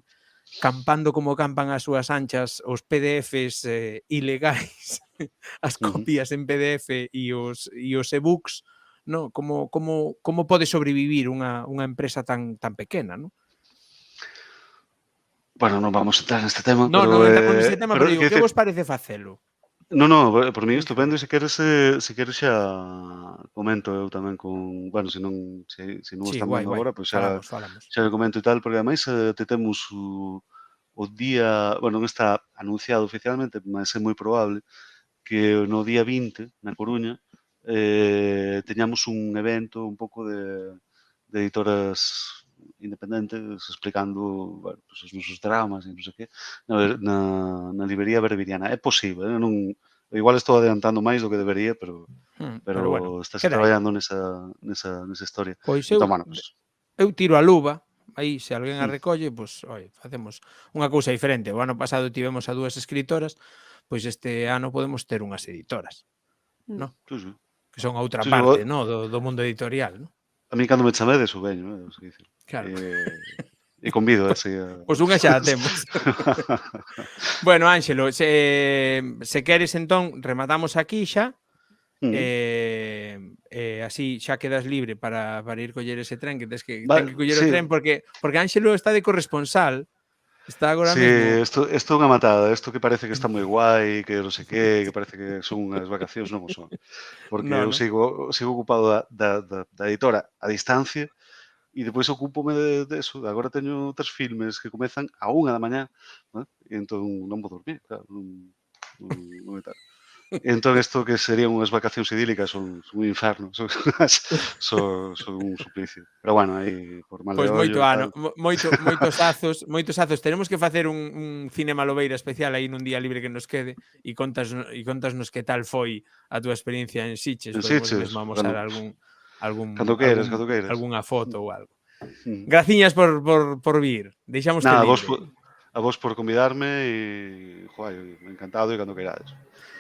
campando como campan as súas anchas os PDFs ilegais, as copias en PDF e os e-books, no? Como pode sobrevivir unha empresa tan pequena, no? Bueno, non vamos a entrar neste tema, Non pero... entramos nese tema, pero digo, quer que dicir, vos parece facelo? por mí estupendo, e se queres xa comento eu tamén con, bueno, se non o Sí, están guai, vendo agora, pois xa falamos. le comento e tal, porque ademais te temos o día, bueno, non está anunciado oficialmente, mas é moi probable que no día 20, na Coruña, teñamos un evento un pouco de editoras independentes explicando, bueno, pues os nosos dramas e non sei que, na librería Berberiana. É posible, non, igual estou adiantando máis do que debería, pero bueno, estáse queda aí. traballando nesa historia. Pois Entón, bueno, pues, eu tiro a luva, aí se alguén a recolle, pois, oi, facemos unha cousa diferente. O ano pasado tivemos a 2 escritoras, pois este ano podemos ter unhas editoras, no? sí, sí. Que son a outra Sí, parte, no? Do mundo editorial, no? A mí cando me chamedes, o veño, sei dicir. Claro. E convido así a... Pois unha xa a temos. Bueno, Ánxelo, se queres entón, rematamos aquí xa, así xa quedas libre para ir coller ese tren, que ten que coller o tren, porque Ánxelo está de corresponsal, está agora mesmo... Sí, isto é unha matada, isto que parece que está moi guai, que non sei que parece que son unhas vacacións, non o son. Porque eu sigo ocupado da editora a distancia, e depois ocúpome de eso. Agora teño 3 filmes que comezan a 1 da mañá, ¿no? E entón non vou dormir, claro, non é tal. E entón isto que serían unhas vacacións idílicas son un inferno, son un suplicio. Pero bueno, aí por mal de Pois ollo... moitos azos. Tenemos que facer un Cinema Lobeira especial aí nun día libre que nos quede e contasnos que tal foi a túa experiencia en Sitges. Podemos mesmo amosar algunha foto ou algo. Graciñas por vir. Deixámoste libre. A vos por convidarme e, encantado e cando queirades.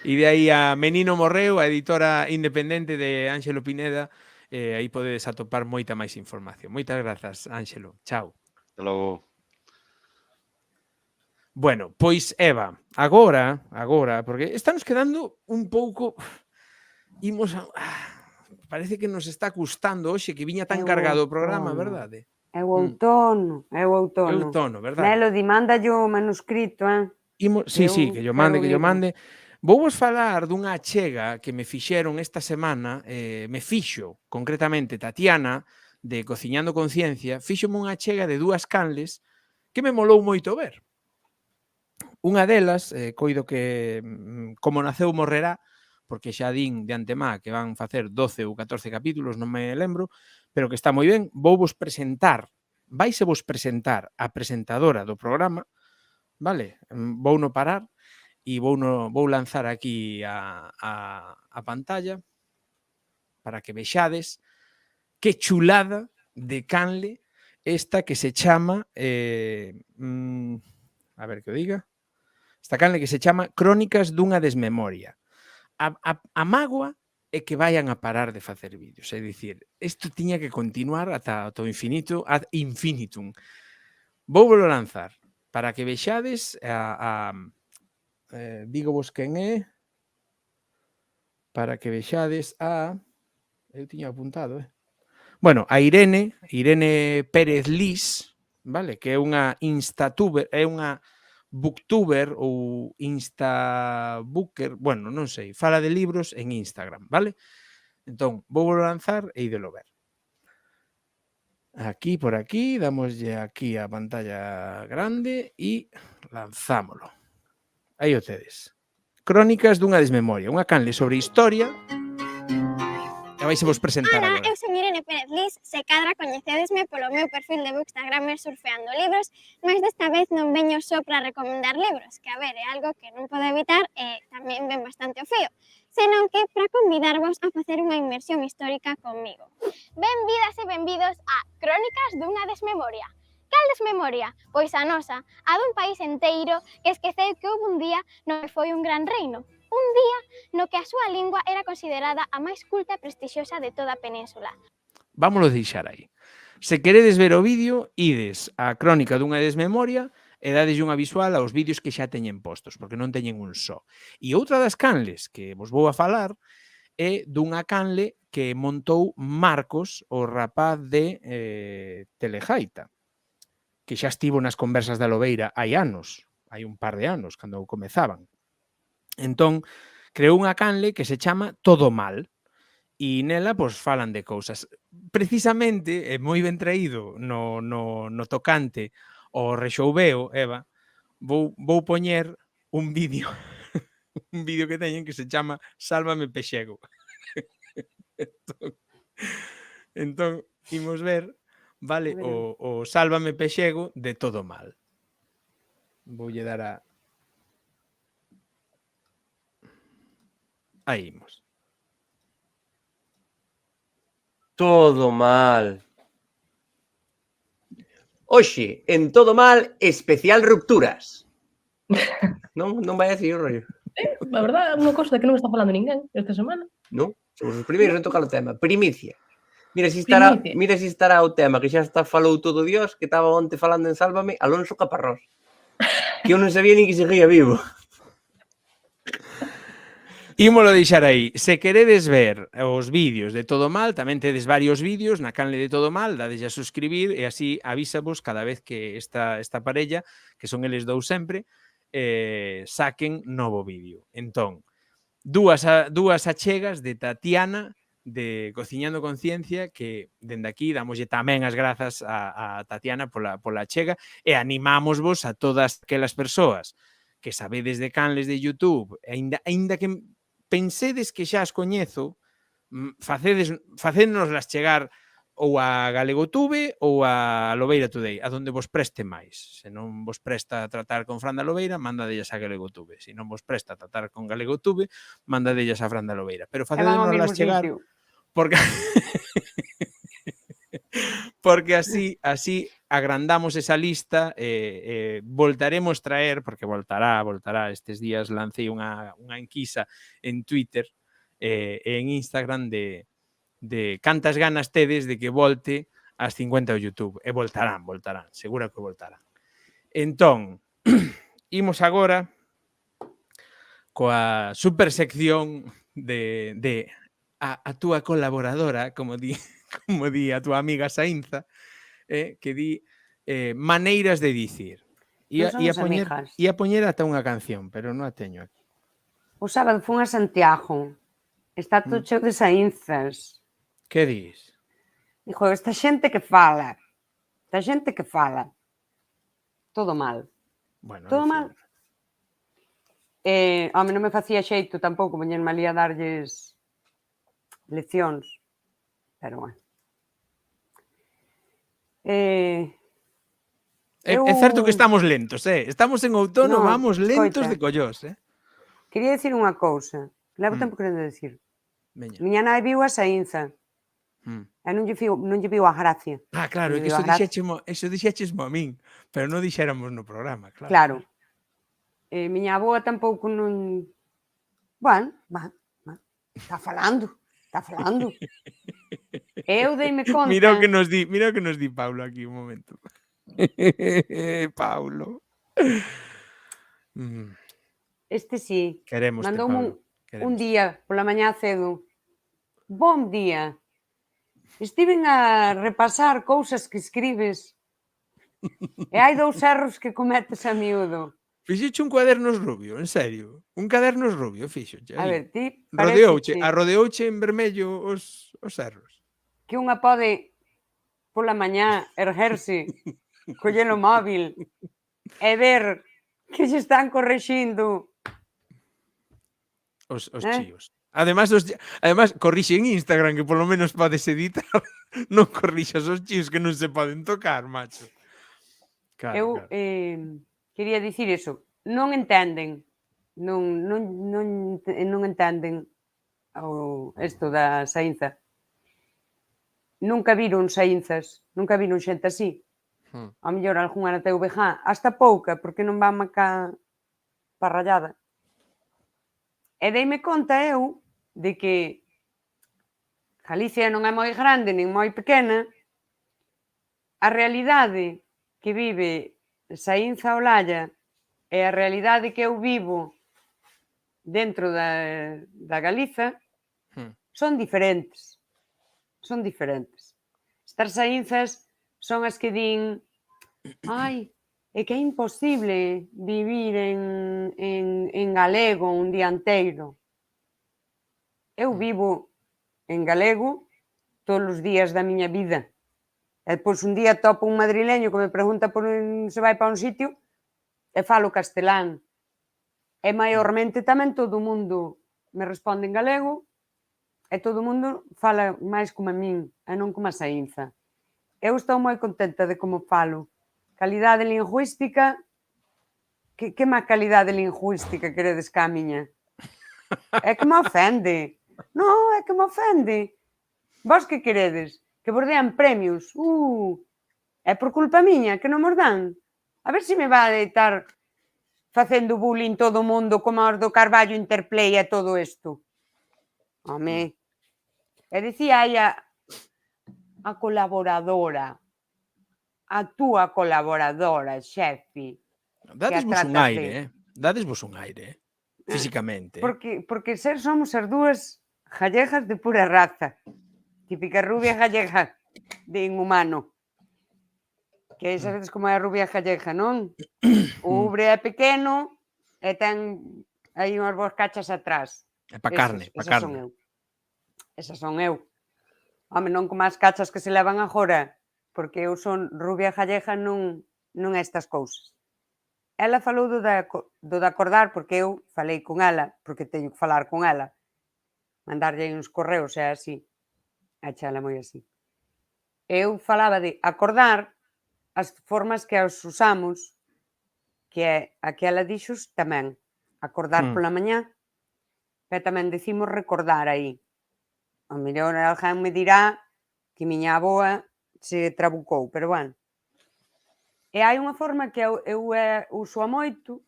E de aí a Menino Morreu, a editora independente de Ánxelo Pineda, aí podedes atopar moita máis información. Moitas grazas, Ánxelo. Chao. Hasta logo. Bueno, pois Eva, agora, porque estamos quedando un pouco... Parece que nos está custando hoxe, que viña tan cargado o programa, verdade? É o outono, verdade? Melody, mándalle o manuscrito, Sí, que yo mande. Vou vos falar dunha achega que me fixeron esta semana, me fixo, concretamente, Tatiana, de Cociñando con Ciencia, fíxome unha achega de 2 canles que me molou moito ver. Unha delas, coido que Como naceu morrerá, porque xa din de antemá que van facer 12 ou 14 capítulos, non me lembro, pero que está moi ben. Vaisevos presentar a presentadora do programa, vale? Vouno parar e vou lanzar aquí a pantalla para que vexades que chulada de canle esta que se chama a ver que o diga, esta canle que se chama Crónicas dunha desmemoria. A mágoa é que vayan a parar de facer vídeos, é dicir, isto tiña que continuar ata o infinito, ad infinitum. Vou lanzar para que vexades digo vos quen é, para que vexades eu tiña apuntado, bueno, a Irene Pérez Lis, vale, que é unha instatuber, é unha booktuber ou instabooker, bueno, non sei, fala de libros en Instagram, vale? Entón, vou lanzar e ídelo ver. Aquí, por aquí, damoslle aquí a pantalla grande e lanzámolo. Aí o tedes. Crónicas dunha desmemoria, unha canle sobre historia. E vaisevos presentar agora. Hola, eu son Irene Pérez Lis, se cadra coñecedesme polo meu perfil de Bookstagramer surfeando libros, mas desta vez non veño só para recomendar libros, que a ver, é algo que non podo evitar e tamén ven bastante o fío, senón que para convidarvos a facer unha inmersión histórica conmigo. Benvidas e benvidos a Crónicas dunha desmemoria. Cal desmemoria? Pois a nosa, a dun país enteiro que esqueceu que houve un día no que foi un gran reino. Un día no que a súa lingua era considerada a máis culta e prestixiosa de toda a península. Vámoslo deixar aí. Se queredes ver o vídeo, ides á crónica dunha desmemoria e dades unha visual aos vídeos que xa teñen postos, porque non teñen un só. E outra das canles que vos vou a falar é dunha canle que montou Marcos, o rapaz de Telejaita, que xa estivo nas conversas da Lobeira hai anos, hai un par de anos, cando comezaban. Entón, creou unha canle que se chama Todo Mal, e nela pois falan de cousas. Precisamente, é moi ben traído no tocante ao rexoubeo, Eva, vou poñer un vídeo un vídeo que teñen que se chama Sálvame Pexego. entón imos ver, vale, o Sálvame Pexego de Todo Mal. Voulle dar a... Aí imos. Todo mal. Oxe, en Todo Mal, especial rupturas. Non vai así o rollo. A verdade, é unha cousa que non está falando ninguén esta semana. Non, somos os primeiros en tocar o tema. Primicia. Mira si estará o tema que xa está falou todo Dios, que estaba onte falando en Sálvame, Alonso Caparrós. Que eu non sabía ni que seguía vivo. Ímolo deixar aí. Se queredes ver os vídeos de Todo Mal, tamén tedes varios vídeos na canle de Todo Mal, dades a suscribir e así avísavos cada vez que esta parella, que son eles dous sempre, saquen novo vídeo. Entón, dúas achegas de Tatiana de Cociñando Conciencia, que dende aquí damoslle tamén as grazas a Tatiana pola achega e animámosvos a todas aquelas persoas que sabedes de canles de YouTube, aínda que pensedes que xa as coñezo, facédnoslas chegar ou a GalegoTube ou a Lobeira Today, a donde vos preste máis. Se non vos presta a tratar con Fran da Lobeira, mandadellas a GalegoTube. Se non vos presta a tratar con GalegoTube, mandadellas a Fran da Lobeira. Pero facédnoslas chegar porque así agrandamos esa lista e voltaremos traer, porque voltará estes días lancei unha enquisa en Twitter e en Instagram de cantas ganas tedes de que volte ás 50 ao YouTube. E voltarán, seguro que voltarán. Entón, imos agora coa super sección de a túa colaboradora, como di a túa amiga Saínza, que di maneiras de dicir. Non somos amigas. Ia poñer ata unha canción, pero non a teño aquí. O sábado fun a Santiago. Está todo cheo de saínzas. Que dis? Dixo, esta xente que fala. Todo mal. Bueno, Todo mal. Home, non me facía xeito tampouco poñerme ali a darlles leccións. Pero bueno. É certo que estamos lentos, Estamos en outono, vamos lentos de collós, Quería dicir unha cousa. Levo tempo querendo dicir. Miña nai viu a Saínza. E non lle viu a gracia. Ah, claro, é que eso dixéchesmo a min, pero non dixéramos no programa, claro. Claro. Miña avoa tampouco non... Bueno, está falando. Eu deime conta... Mira o que nos di Paulo aquí, un momento. Paulo. Este sí. Mandoume un día pola mañá cedo. Bon día. Estiven a repasar cousas que escribes e hai 2 erros que cometes a miúdo. Fixeche un cuadernos rubio, en serio. Un cadernos rubio, fixoche. A ver, ti parece... Arrodeouche en vermello os erros. Que unha pode pola mañá erguerse, coller o móvil e ver que se están correxindo os chíos. Además, corrixe en Instagram, que polo menos podes editar. Non corrixas os chíos que non se poden tocar, macho. Eu quería dicir eso. Non entenden. Non entenden isto da Saínza. Nunca viron saínzas. Nunca viron xente así. A mellor algunha na TVG, hasta pouca, porque non van cá para rallada. E deime conta eu de que Galicia non é moi grande nin moi pequena, a realidade que vive Saínza Olalla e a realidade que eu vivo dentro da Galiza son diferentes. Son diferentes. Estas saínzas son as que din ai, é que é imposible vivir en galego un día inteiro. Eu vivo en galego todos os días da miña vida. E depois un día topo un madrileño que me pregunta por se vai para un sitio e falo castelán. E maiormente tamén todo o mundo me responde en galego e todo o mundo fala máis como a min e non como a Saínza. Eu estou moi contenta de como falo. Calidade lingüística, que má calidade lingüística queredes que a miña? É que me ofende. Non, é que me ofende. Vos que queredes? Que vos dean premios. É por culpa miña que non mos dan. A ver se me va a deitar facendo bullying todo o mundo como os do Carballo Interplay e todo isto. Home. E dicía aí a colaboradora, a túa colaboradora, xefe. Dadesvos un aire, Dadesvos un aire, físicamente. Porque somos as dúas gallegas de pura raza. Típica rubia gallega de inhumano. Que sabedes como é a rubia gallega, non? O ubre é pequeno e ten aí unhas boas cachas atrás. É pa carne, pa carne. Esas son eu. Home, non como as cachas que se levan agora, porque eu son rubia gallega non estas cousas. Ela falou do de acordar, porque eu falei con ela, porque teño que falar con ela. Mandarlle uns correos, é así. A chala moi así. Eu falaba de acordar as formas que os usamos, que é a que ela dixos tamén. Acordar pola mañá, pero tamén decimos recordar aí. A mellor alguén me dirá que miña aboa se trabucou, pero bueno. E hai unha forma que eu uso a moito,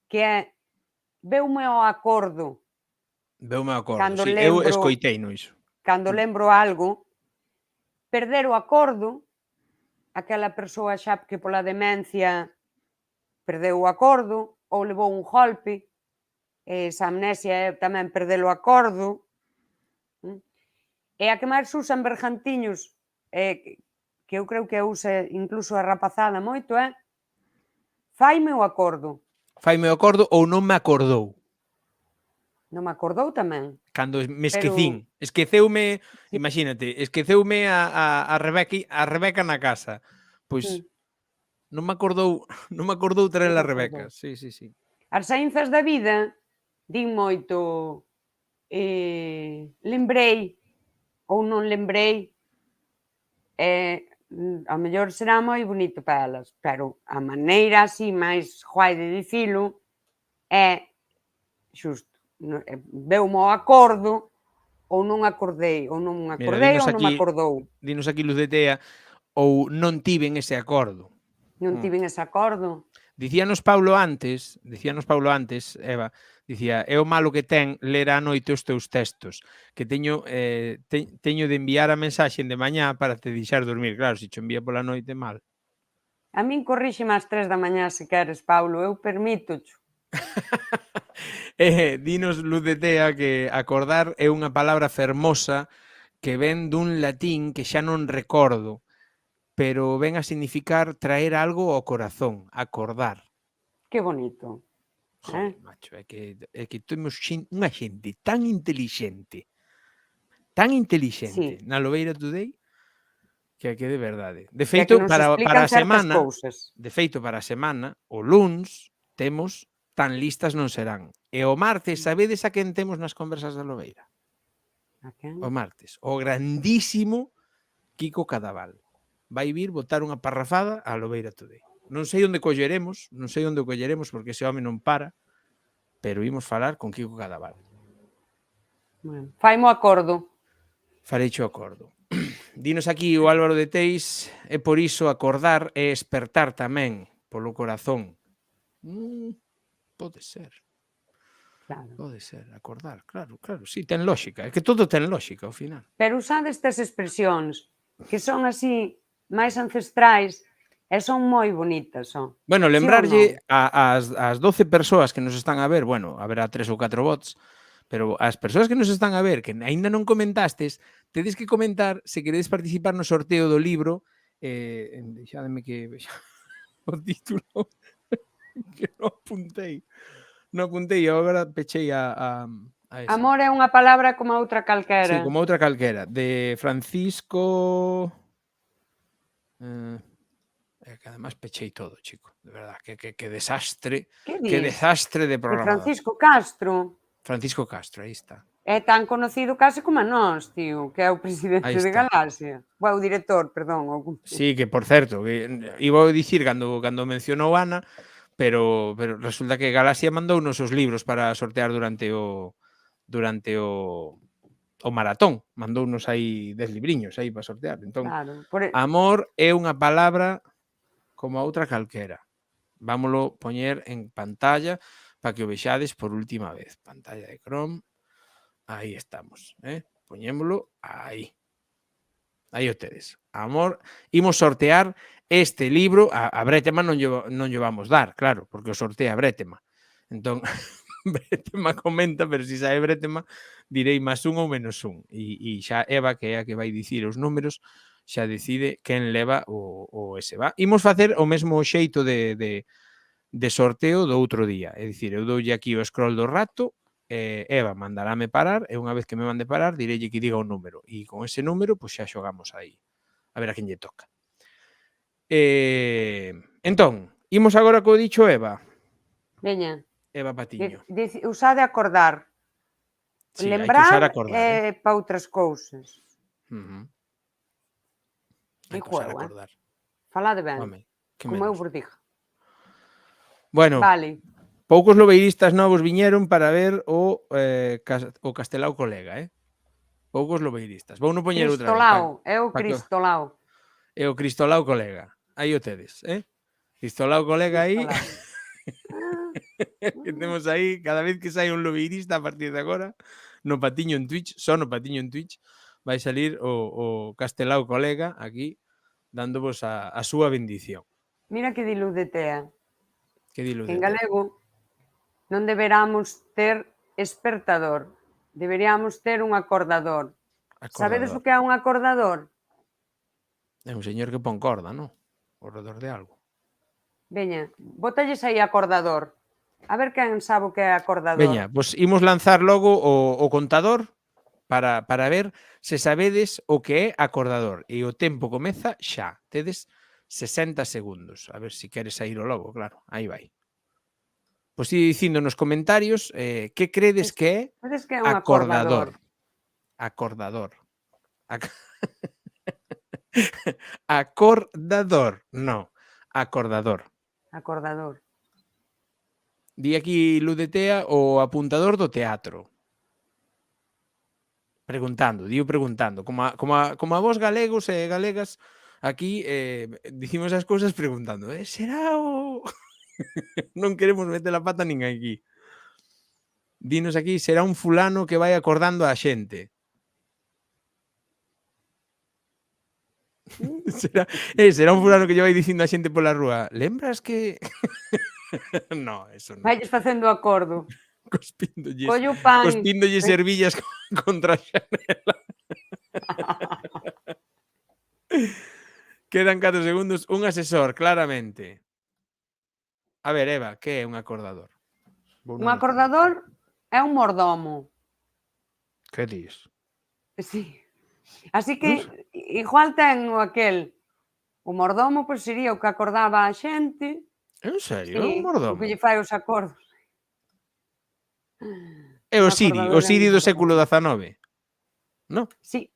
que é veume ao acordo. Veume ao acordo, sí. Eu escoitei no iso. Cando lembro algo, perder o acordo, aquela persoa xa que pola demencia perdeu o acordo ou levou un golpe, esa amnesia é tamén perder o acordo. E a que máis usan bergantiños, que eu creo que usa incluso a rapazada moito, é faime o acordo. Faime o acordo ou non me acordou. Non me acordou tamén. Cando me esquecín. Esqueceume, imagínate, esqueceume a Rebeca na casa. Pois non me acordou traer a Rebeca. Sí. As saínzas da vida din moito lembrei ou non lembrei. A mellor será moi bonito para elas, pero a maneira así máis guai de dicilo é xusto. Veume ao acordo ou non acordei, ou non acordei ou non me acordou. Dinos aquí Luz de Tea, ou non tiven ese acordo. Non tiven ese acordo. Dicíanos Paulo antes, Eva, dicía, é o malo que ten ler á noite os teus textos, que teño de enviar a mensaxe de mañá para te deixar dormir. Claro, se te envía pola noite, mal. A min corríxeme ás 3 da mañá se queres, Paulo, eu permítocho. Dinos Luz de Tea que acordar é unha palabra fermosa que ven dun latín que xa non recordo, pero ven a significar traer algo ao corazón, acordar. Que bonito. Joder, macho, é que temos unha xente tan inteligente na Lobeira Today, que de verdade. De feito, para a semana, o luns, temos tan listas non serán. E o martes, sabedes a quen temos nas conversas da Lobeira? A quen? O martes. O grandísimo Kiko Cadaval. Vai vir botar unha parrafada a Lobeira Today. Non sei onde colleremos, porque ese home non para, pero imos falar con Kiko Cadaval. Bueno, faimo acordo. Fareicho acordo. Dinos aquí o Álvaro de Teis, e por iso acordar e espertar tamén polo corazón. Pode ser. Claro. Pode ser, acordar, claro, sí, ten lógica, é que todo ten lógica ao final. Pero usade estas expresións que son así máis ancestrais e son moi bonitas, son. Bueno, Sí ou lembrarlle non? ás 12 persoas que nos están a ver, bueno, haberá 3 ou 4 bots, pero as persoas que nos están a ver, que aínda non comentastes, tedes que comentar se queredes participar no sorteo do libro, deixademe que vexa o título, que non apuntei. Non apuntei, e agora pechei a esa. Amor é unha palabra como outra Sí, calquera. como outra calquera, de Francisco... que además pechei todo, chico, de verdad, que desastre, Que que dis? desastre de De programa. Francisco Castro. Francisco Castro, aí está. É tan conocido case como a nós, tío, que é o presidente Aí de está. Galaxia. O director, perdón. Sí, que por certo, que iba a dicir cando mencionou Ana, pero resulta que Galaxia mandou unos os libros para sortear durante o maratón. Mandounos aí 10 libriños aí para sortear. Entón, Claro. amor é unha palabra como a outra calquera. Vámoslo poñer en pantalla para que o vexades por última vez. Pantalla de Chrome. Aí estamos. Poñémolo aí. Aí o tedes. Amor. Imos sortear este libro. A Brétema non lle vamos dar, claro, porque o sortea Brétema. Entón, Brétema comenta, pero se sae Brétema, direi +1 ou -1. E xa Eva, que é a que vai dicir os números, xa decide quen leva o ese. Imos facer o mesmo xeito de sorteo do outro día. É dicir, eu doulle aquí o scroll do rato, Eva mandarame parar, e unha vez que me mande parar, direille que diga o número. E con ese número, pois xa xogamos aí. A ver a quen lle toca. Entón, imos agora co dicho Eva. Veña. Eva Patiño. Usade acordar. Sí, hai que usar lembrar acordar, para outras cousas. Hai que usar acordar. Falade ben. Home, que como eu menos. vos diga. Bueno, Vale. poucos lobeiristas novos viñeron para ver o Castelao Colega, Poucos lobeiristas. Vou non poñer outra vez. Cristolao, é o Cristolao. É o Cristolao Colega. Aí o tedes, Cristolao Colega aí. Que temos aí, cada vez que sai un lobeirista a partir de agora, no Patiño en Twitch, só no Patiño en Twitch, vai salir o Castelao Colega aquí, dándovos a súa bendición. Mira que di Ludetea. Que di Ludetea? En galego non deberamos ter espertador, deberíamos ter un acordador. Sabedes o que é un acordador? É un señor que pon corda, non? Ao redor de algo. Veña, botalles aí acordador. A ver quen sabe o que é acordador. Veña, pois imos lanzar logo o contador para ver se sabedes o que é acordador. E o tempo comeza xa. Tedes 60 segundos. A ver se queres sair o logo, claro. Aí vai. Pois ide dicindo nos comentarios que credes que é acordador. Acordador. Acordador. No. Acordador. Acordador. Di aquí Ludetea o apuntador do teatro. Preguntando. Como a vos galegos e galegas, aquí dicimos as cousas preguntando. Será o... Non queremos meter a pata nin aquí. Dinos aquí, será un fulano que vai acordando a xente. Será un fulano que lle vai dicindo a xente pola rúa. Lembras que... No, eso non. Vailles facendo acordo. Cospíndolles servillas contra a xanela. Quedan 4 segundos. Un asesor, claramente. A ver, Eva, que é un acordador? Un acordador é un mordomo. Que dis? Sí. Así que igual ten o mordomo, pois sería o que acordaba a xente. En serio? Un mordomo? O que lle fai os acordos. É o Siri do século XIX, non? Sí.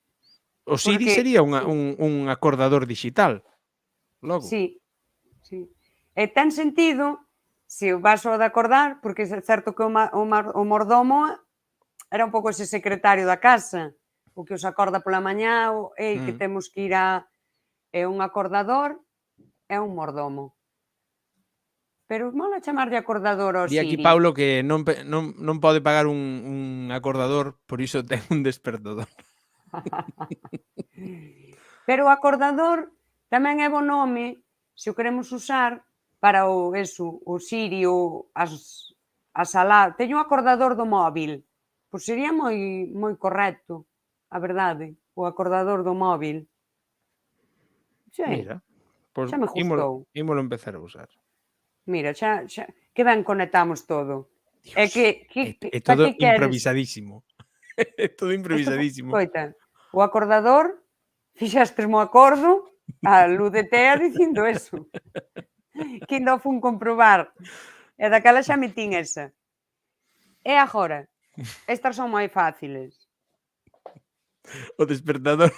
O Siri sería un acordador digital, logo. Sí. E ten sentido se vas ao de acordar, porque é certo que o mordomo era un pouco ese secretario da casa. o que os acorda pola mañá, que temos que ir a... É un acordador e un mordomo. Pero mola chamarlle acordador ao Di aquí Siri. Paulo que non pode pagar un acordador, por iso ten un despertador. Pero o acordador tamén é bo nome se o queremos usar para o Siri ou as alarmas. Teño un acordador do móvil. Pois sería moi correcto, a verdade, o acordador do móvil. Sí, Mira, pois xa me gustou. ímolo empezar a usar. Mira, xa que ben conectamos todo. É que É pa todo que queres? improvisadísimo. É todo improvisadísimo. Coita, o acordador, fixastesmo acordo, a luz de tea dicindo eso. Que ainda o fun comprobar. E daquela xa metín esa. E agora, estas son moi fáciles. O despertador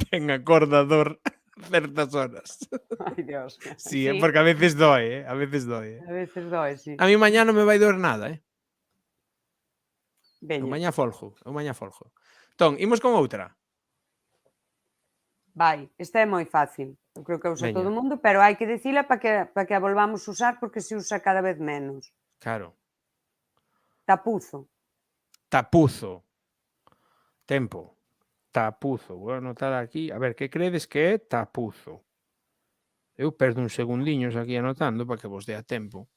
ten acordador certas horas. Ai, Dios. Sí, porque a veces doe, a veces doe. A veces doe, sí. A mí mañá non me vai doer nada, Veña. Eu mañá folgo. Entón, imos con outra. Vai, esta é moi fácil. Eu creo que usa Veña. todo o mundo, pero hai que dicila para que a volvamos usar porque se usa cada vez menos. Claro. Tapuzo. Tapuzo. Tempo. Tapuzo. Vou anotar aquí. A ver, que credes que é tapuzo? Eu perdo uns segundiños aquí anotando para que vos dea tempo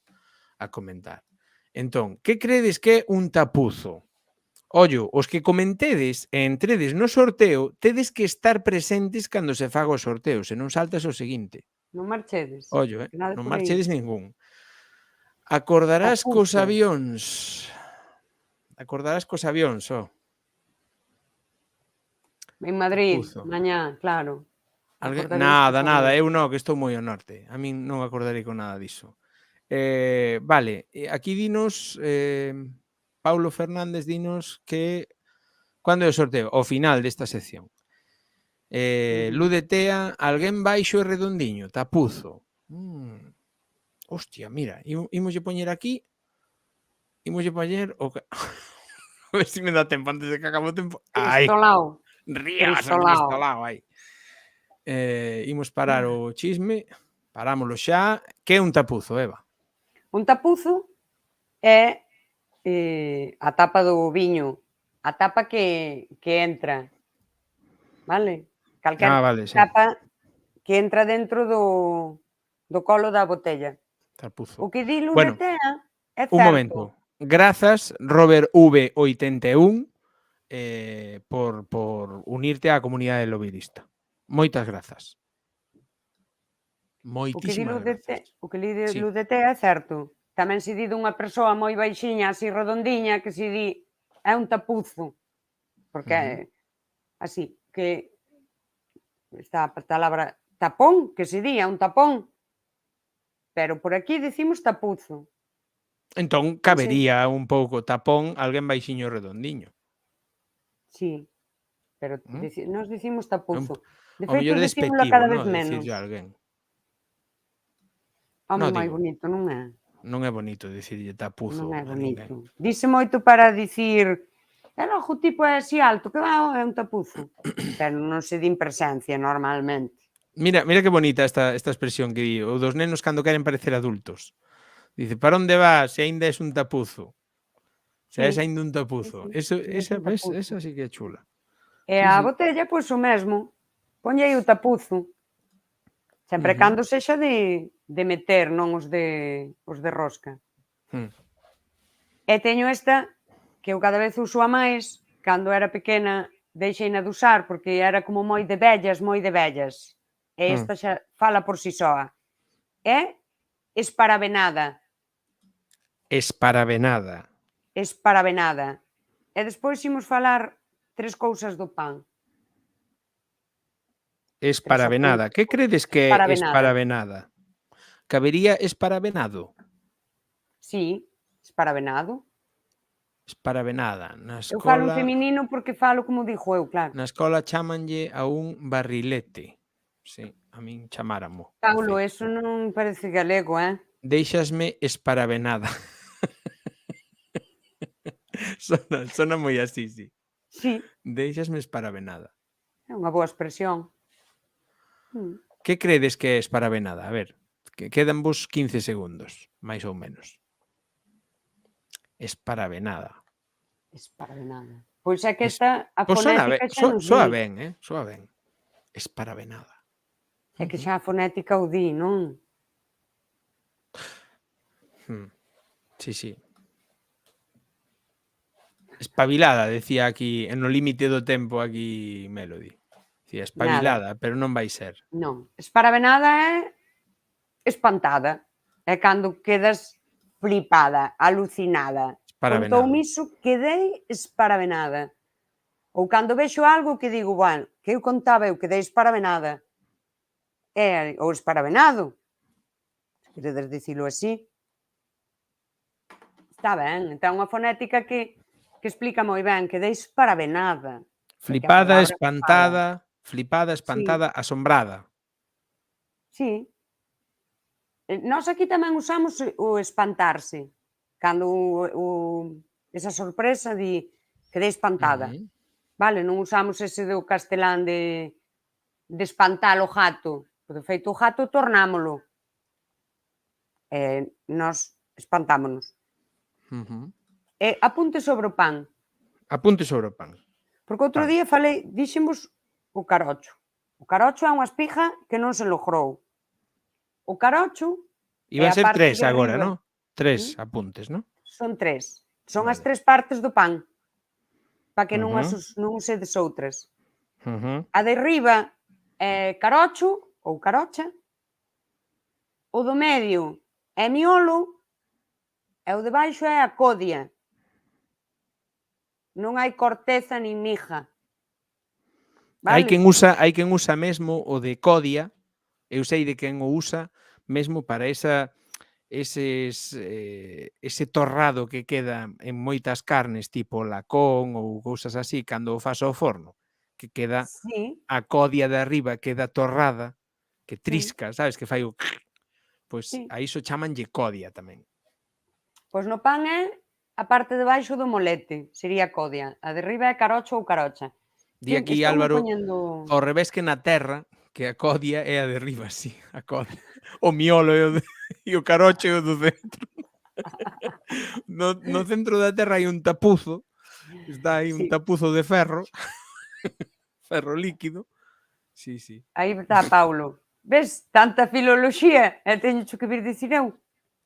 a comentar. Entón, que credes que é un tapuzo? Ollo, os que comentedes e entredes no sorteo, tedes que estar presentes cando se faga o sorteo, se non saltas o seguinte. Non marchedes. Ollo, Nada non por aí. marchedes ningún. Acordarás cos Tapuzo. avións. Ó. En Madrid, Tapuzo. mañá, claro. Nada, eu non, que estou moi ao norte. A min non acordarei con nada diso. Vale, aquí dinos, Paulo Fernández, dinos que cando é o sorteo? Ao final desta sección. Luz de tea, alguén baixo e redondiño, tapuzo. Hostia, mira, imoslle poñer aquí, imoslle poñer o que... A ver se me dá tempo antes de que acabe o tempo. Ai, Cristolao. Cristolao, ai. Imos parar o chisme, parámoslo xa. Que é un tapuzo, Eva? Un tapuzo é a tapa do viño, a tapa que entra, vale? Calquera Vale, sí. tapa que entra dentro do colo da botella. Tapuzo. O que di Luz Bueno, de tea é certo. Un momento. Grazas, Robert V81, por unirte á comunidade lobirista. Moitas grazas. Moitísimas grazas. O que di Sí. Luz de tea é certo. Tamén se di dunha persoa moi baixiña, así redondiña, que se di é un tapuzo. Porque é así, que esta palabra tapón, que se di, é un tapón. Pero por aquí decimos tapuzo. Entón, cabería un pouco tapón, alguén baixiño redondiño. Sí, pero nos dicimos tapuzo. De O mellor feito, dicímoslo despectivo, cada vez non? menos. Dicirlle a alguén. Home, Non moi digo. bonito, non é? Non é bonito dicirlle tapuzo Non é a ninguén. bonito. Dice moito para dicir e logo o tipo é así alto, que va, é un tapuzo. Pero non se din presencia normalmente. Mira que bonita esta expresión que di, o dos nenos cando queren parecer adultos. Dice, para onde vas se aínda és un tapuzo? Se és aínda un tapuzo. Esa sí que é chula. E a botella, pois o mesmo. Ponlle aí o tapuzo. Sempre cando sexa de meter, non os de rosca. E teño esta, que eu cada vez uso a máis, cando era pequena deixeina de usar, porque era como moi de vellas. E esta xa fala por si soa. É esparabenada. Esparabenada. E despois imos falar 3 cousas do pan. Esparabenada. Que credes que é esparabenada? Cabería esparabenado? Sí, esparabenado. Esparabenada. Na Eu falo en escola, feminino porque falo como dixo eu, claro. na escola chamanlle a un barrilete. Sí, a min chamáramo. Paulo, eso non parece galego, Déixasme esparabenada. Sona moi así, sí. Sí, Deixasme esparabenada. é unha boa expresión. Que credes que é esparabenada? A ver, que quedan vos 15 segundos, máis ou menos. Esparabenada. Esparabenada. Pois é que Es- esta, a Pois fonética xa nos soa di. ben, soa ben. Esparabenada. É que xa a fonética o di, non? Sí, sí. Espabilada, decía aquí, en No límite do tempo aquí Melody. Decía, espabilada, pero non vai ser. Non. Esparabenada é espantada. É cando quedas flipada, alucinada. Esparabenada. Contoume iso, quedei esparabenada. Ou cando vexo algo que digo, bueno, que eu contaba, eu quedei esparabenada. É, ou esparabenado. Se queredes dicilo así. Está ben, entón unha fonética que explica moi ben, quedei esparabenada. Porque a Flipada, palabra fala. flipada, espantada, asombrada. Sí. Nós aquí tamén usamos o espantarse. Cando esa sorpresa di quedei espantada. Vale, non usamos ese do castelán de espantar o gato. De feito, o gato tornámolo. Nós espantámonos. Apunte sobre o pan. Apunte sobre o pan. Porque outro día dixemos o carocho. O carocho é unha espiga que non se logrou. O carocho é Iban a ser parte 3 de agora, arriba. non? 3 apuntes, non? Son 3. Son as Vale. 3 partes do pan. Para que non Ujú. usedes outras. Ujú. A de riba é carocho ou carocha. O do medio é miolo. E o de baixo é a codia. Non hai corteza nin miga. Hai Vale? quen usa mesmo o de codia. Eu sei de quen o usa mesmo para ese torrado que queda en moitas carnes, tipo lacón ou cousas así, cando o fas ao forno, que queda Sí. a codia de arriba queda torrada, que Sí. trisca, sabes, que fai o pois Sí. a iso chamanlle codia tamén. Pois no pan é a parte de baixo do molete, sería a codia. A de riba é carocho ou carocha. Di aquí Estou Álvaro poñendo... ao revés que na terra, que a codia é a de riba, sí, a codia. O miolo é e o carocho é o do centro. No centro da terra hai un tapuzo, está aí un Sí. tapuzo de ferro, ferro líquido. Sí, sí. Aí está Paulo. Ves, tanta filoloxía, e teño que vir dicir eu.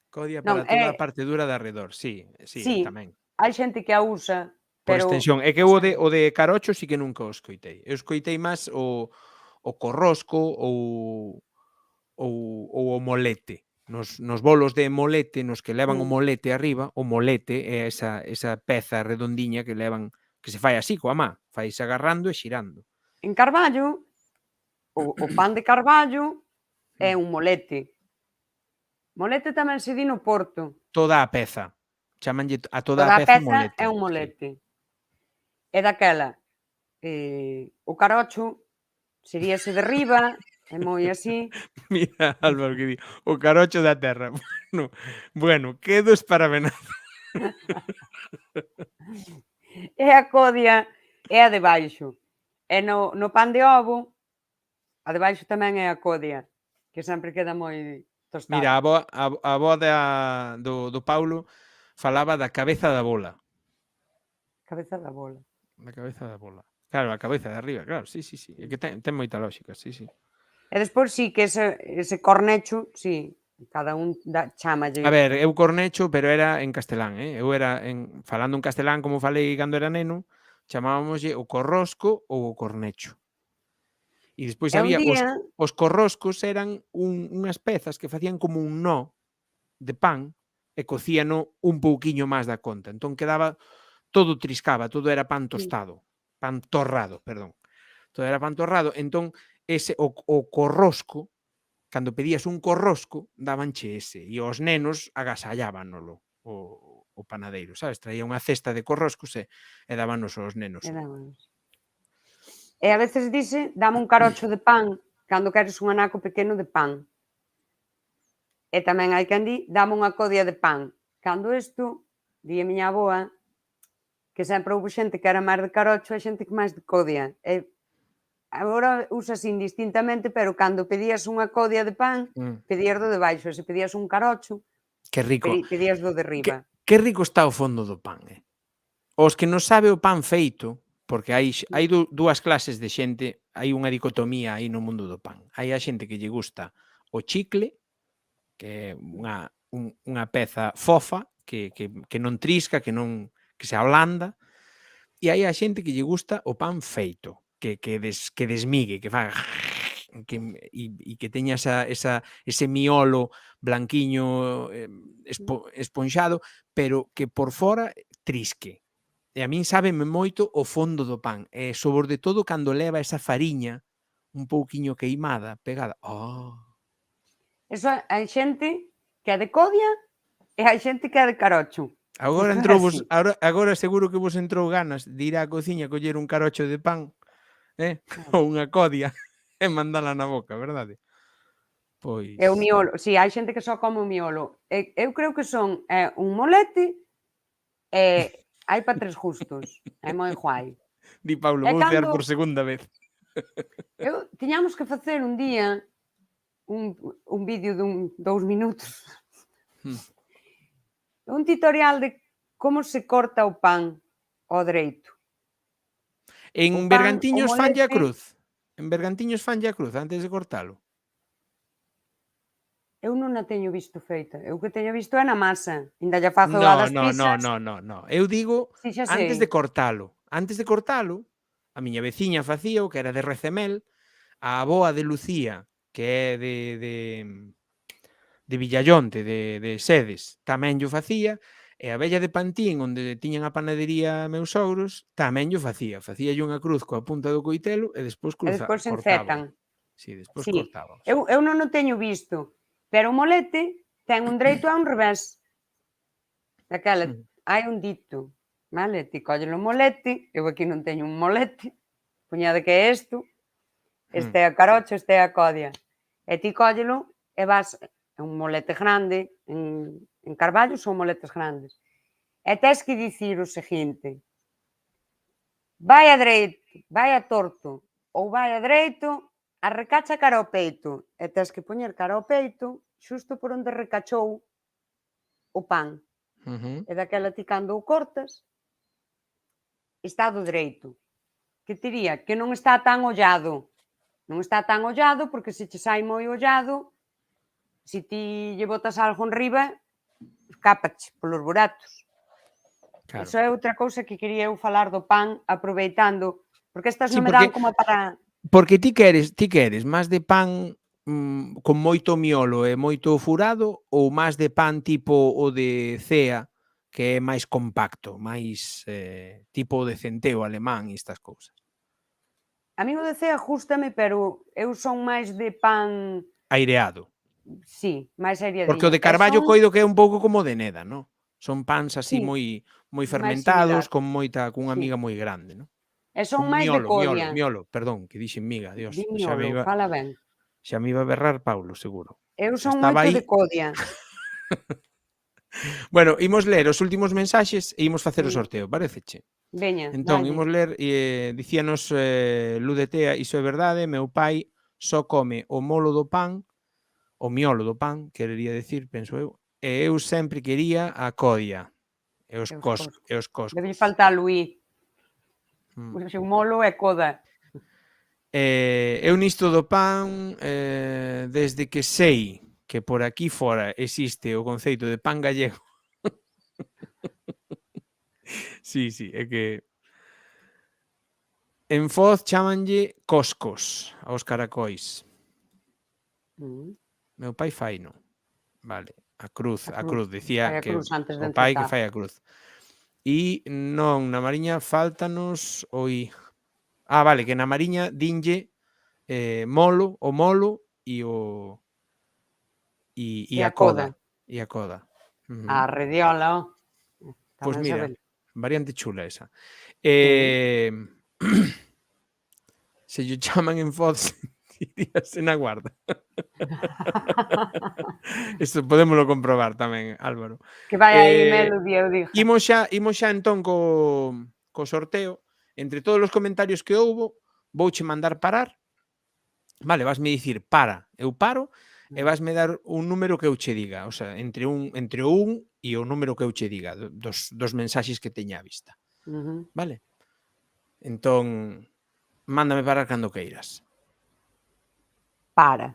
Codia Non, para toda a parte dura de arredor, sí, sí, tamén. hai xente que a usa, Por pero... extensión. É que o de carocho sí que nunca o escoitei. Eu escoitei máis o corrosco ou o molete. Nos bolos de molete, nos que levan o molete arriba, o molete é esa peza redondiña que levan, que se fai así coa má, faise agarrando e xirando. En Carballo, o pan de Carballo é un molete. Molete tamén se di no Porto. Toda a peza. Chamanlle a toda Toda a a peza peza molete. é un Sí. molete. É daquela. O carocho sería ese de riba, é moi así. Mira, Álvaro, que di, o carocho da terra. Bueno, quedo esparabenado. E a codia é a de baixo. E no pan de ovo, a de baixo tamén é a codia, que sempre queda moi tostada. Mira, a avó do Paulo falaba da cabeza da bola. Cabeza da bola. Da cabeza da bola. Claro, a cabeza de arriba, claro, sí. É que ten moita lógica, sí. E despois sí que ese cornecho, sí, cada un chámalle. A ver, eu cornecho, pero era en castelán, Eu era falando en castelán como falei cando era neno, chamábamoslle o corrosco ou o cornecho. E despois E un había día... os corroscos eran unhas pezas que facían como un nó de pan e cocíano un pouquiño máis da conta. Entón quedaba todo triscaba, todo era pan tostado, pan torrado, perdón. Todo era pan torrado, entón ese o corrosco, cando pedías un corrosco, dabanche ese, e os nenos agasallábanolo o panadeiro, sabes? Traía unha cesta de corroscos e dábanos aos nenos. E a veces dice, dame un carocho de pan, cando queres un anaco pequeno de pan. E tamén hai quen di, dame unha codia de pan. Cando isto, di a miña avoa, que sempre houve xente que era máis de carocho e xente que máis de codia. E agora usas indistintamente, pero cando pedías unha codia de pan, pedías do de baixo, e se pedías un carocho, Que rico. pedías do de riba. Que rico está o fondo do pan, Os que non sabe o pan feito, porque hai dúas clases de xente, hai unha dicotomía aí no mundo do pan. Hai a xente que lle gusta o chicle, que é unha peza fofa, que non trisca, que se ablanda, e hai a xente que lle gusta o pan feito, que desmigue, que faga e que teña ese miolo blanquiño esponxado, pero que por fora trisque. E a min sábeme moito o fondo do pan, e sobre todo cando leva esa fariña un pouquiño queimada, pegada. Eso hai xente que é de codia e hai xente que é de carocho. Agora Isto é entrouvos, así. agora seguro que vos entrou ganas de ir á cociña coller un carocho de pan, ou unha codia, e mandala na boca, verdade? Pois... É o miolo, si, hai xente que só come o miolo. Eu creo que son un molete e hai para tres gustos. É moi guai. Di Paulo, E vou cear cando- por segunda vez. Tiñamos que facer un día un vídeo dun 2 minutos. Un tutorial de como se corta o pan ao dereito. En O pan, Bergantiños o fanlle a molete- cruz. En Bergantiños fanlle a cruz antes de cortalo. Eu non a teño visto feita. Eu que teño visto é na masa. Ainda lle fazo a das pizzas. No. Eu digo Si, xa antes sei. de cortalo. Antes de cortalo, a miña veciña facía o que era de recemel, a avoa de Lucía, que é de Villallonte, de Sedes, tamén yo facía, e a vella de Pantín, onde tiñan a panadería meus sogros, tamén yo facía. Facíalle unha cruz coa punta do coitelo e despois E despois se encetan. Sí, despois Sí. cortábamos. Eu non o teño visto. Pero o molete ten un dereito e un revés. Daquela, hai un dito, vale? Ti colles o molete, eu aquí non teño un molete, puñade que é isto, este é a carocho, este é a codia. E ti collelo e vas, é un molete grande, en Carballo son moletes grandes. E tes que dicir o seguinte: vai a dereito, vai a torto, ou vai a dereito, a recacha cara ao peito, e tes que poñer cara ao peito xusto por onde recachou o pan. E daquela ti cando o cortas está do dereito. Que diría? Que non está tan ollado. Non está tan ollado porque se che sai moi ollado, se ti lle botas algo en riba, escápache polos buratos. Claro. Iso é outra cousa que quería eu falar do pan, aproveitando, porque estas Sí, non me dan como para... Porque ti queres máis de pan con moito miolo e moito furado ou máis de pan tipo o de Cea, que é máis compacto, máis tipo de centeo alemán e estas cousas? A mí o de Cea gústame, pero eu son máis de pan, Aireado. sí, máis aireadiño. Porque o de Carballo coido que é un pouco como de Neda, non? Son pans así Sí, moi máis fermentados, similar. cunha Sí. miga moi grande, non? E son Un máis de codia. miolo, perdón, que dixen miga, Dios. Di miolo, fala ben. Xa me iba a berrar Paulo, seguro. Eu Xa son estaba moito aí. de codia. Bueno, imos ler os últimos mensaxes e imos facer o sorteo, pareceche? Veña, Entón, dalle. imos ler, dicíanos Ludetea, iso é verdade, meu pai só come o molo do pan, o miolo do pan, querería decir, penso eu, e eu sempre quería a codia, e os coscos. Debe faltar Luí. Pois o molo é coda. Eu nisto do pan, desde que sei que por aquí fora existe o conceito de pan gallego. Sí, é que en Foz chamanlle coscos aos caracois. Meu pai faino. Vale, a cruz, dicía que o pai que fai a cruz. E non, na Mariña faltanos o i. Vale, que na Mariña dinlle molo, o molo e a coda. E a coda. A rediola, ó. Pois mira, variante chula esa. Se lle chaman en Foz, diríase na Guarda. Isto podémoslo comprobar tamén, Álvaro. Que vai aí Melody, eu digo. Imos xa entón co sorteo. Entre todos os comentarios que houbo, vouche mandar parar. Vale, vasme dicir para, eu paro, e vasme dar un número que eu che diga. O sea, entre o 1 e o número que eu che diga, dos mensaxes que teña a vista. Vale? Entón, mándame parar cando queiras. Para.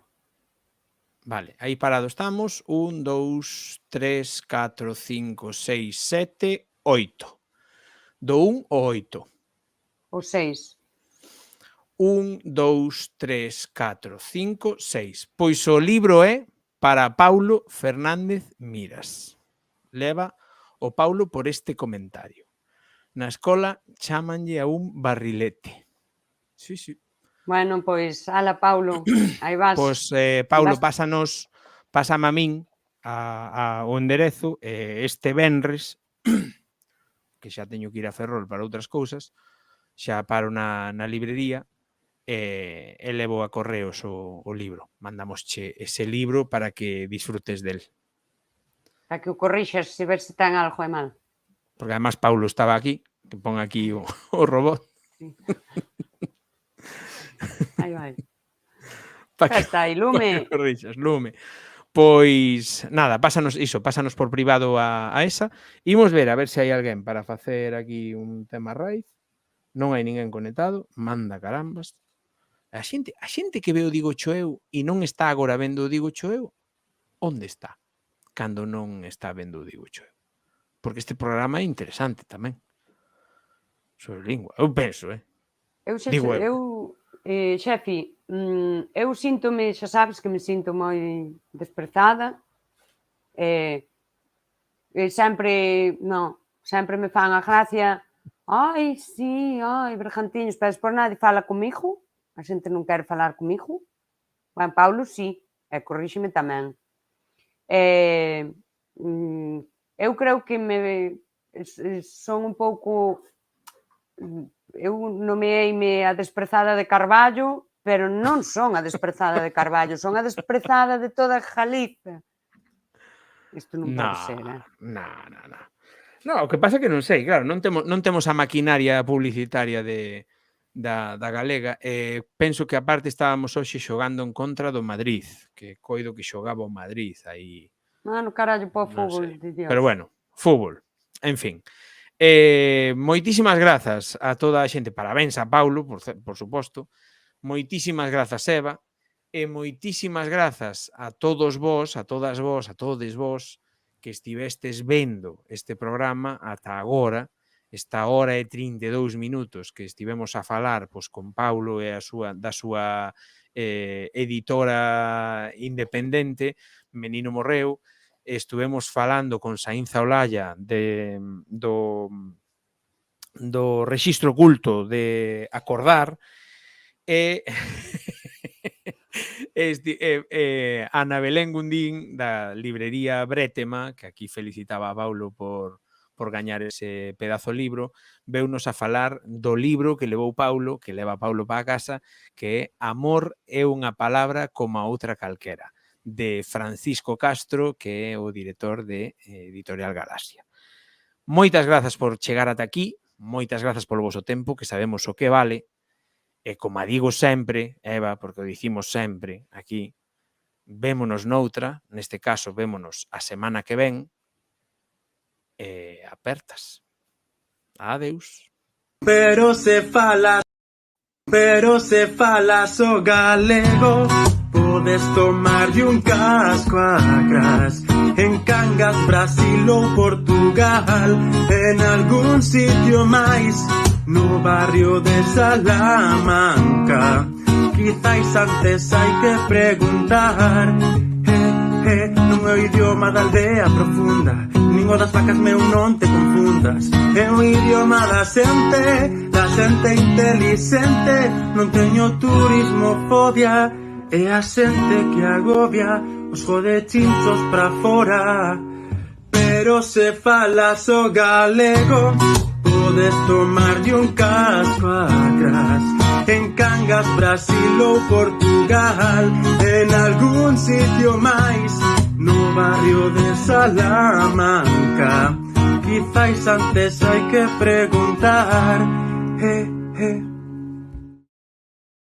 Vale, aí parado estamos. 1, 2, 3, 4, 5, 6, 7, 8. Do 1 ao 8. O 6. 1, 2, 3, 4, 5, 6. Pois o libro é para Paulo Fernández Miras. Leva o Paulo por este comentario. Na escola chámanlle a un barrilete. Sí, sí. Bueno, pois, ala, Paulo, aí vas. Pois, Paulo, pásame a min o enderezo este venres, que xa teño que ir a Ferrol para outras cousas, xa paro na librería e levo a correos o libro. Mandamosche ese libro para que disfrutes del. Para que o corrixas se ver se ten algo de mal. Porque además Paulo estaba aquí, que pon aquí o robot. Sí. Aí vai. Xa está aí, Lume. Corrixas, Lume. Pois, nada, pásanos por privado a esa. Imos ver a ver se hai alguén para facer aquí un tema raíz. Non hai ninguén conectado. Manda carambas. A xente que veo Digo Choeu e non está agora vendo Digo Choeu, onde está? Cando non está vendo Digo Choeu. Porque este programa é interesante tamén. Sobre lingua. Eu penso, Xefi, eu síntome, xa sabes que me sinto moi desprezada. Sempre me fan a gracia. Ai, sí, bergantiños, pero por nadie fala comigo. A xente non quere falar comigo. Juan Paulo, sí, e corríxeme tamén. Eu creo que son un pouco... Eu nomeeime a desprezada de Carballo, pero non son a desprezada de Carballo, son a desprezada de toda Galicia. Isto non pode ser, No, o que pasa é que non sei, claro, non temos a maquinaria publicitaria da galega. Penso que aparte estábamos hoxe xogando en contra do Madrid, que coido que xogaba o Madrid aí. No carallo, po fútbol, de Dios. Pero bueno, fútbol, en fin. Moitísimas grazas a toda a xente. Parabéns a Paulo, por suposto. Moitísimas grazas, Eva. E moitísimas grazas a todos vos, a todas vos, a todes vos que estivestes vendo este programa ata agora, esta hora e 32 minutos que estivemos a falar con Paulo e da súa editora independente, Menino Morreu. Estuvemos falando con Saínza Olalla do rexistro oculto de Acordar e Ana Belén Gundín da librería Brétema, que aquí felicitaba a Paulo por gañar ese pedazo libro, veunos a falar do libro que levou Paulo, que leva Paulo para a casa, que é Amor é unha palabra como a outra calquera, de Francisco Castro, que é o director de Editorial Galaxia. Moitas grazas por chegar ata aquí, moitas grazas polo voso tempo, que sabemos o que vale, e como digo sempre, Eva, porque o dicimos sempre aquí, vémonos noutra, neste caso vémonos a semana que ven, e apertas. Adeus. Pero se falas o galego, podes tomarlle un casco a Gras. En Cangas, Brasil ou Portugal, en algún sitio máis, no barrio de Salamanca. Quizáis antes hai que preguntar, non é o idioma da aldea profunda, nin o das vacas meu non te confundas. É o idioma da xente inteligente, non teño turismofobia, é a xente que agobia os jodechinchos pra fora. Pero se falas o galego, podes tomarlle un casco a Gras. en Cangas, Brasil ou Portugal, en algún sitio máis, no barrio de Salamanca. Quizais antes hai que preguntar,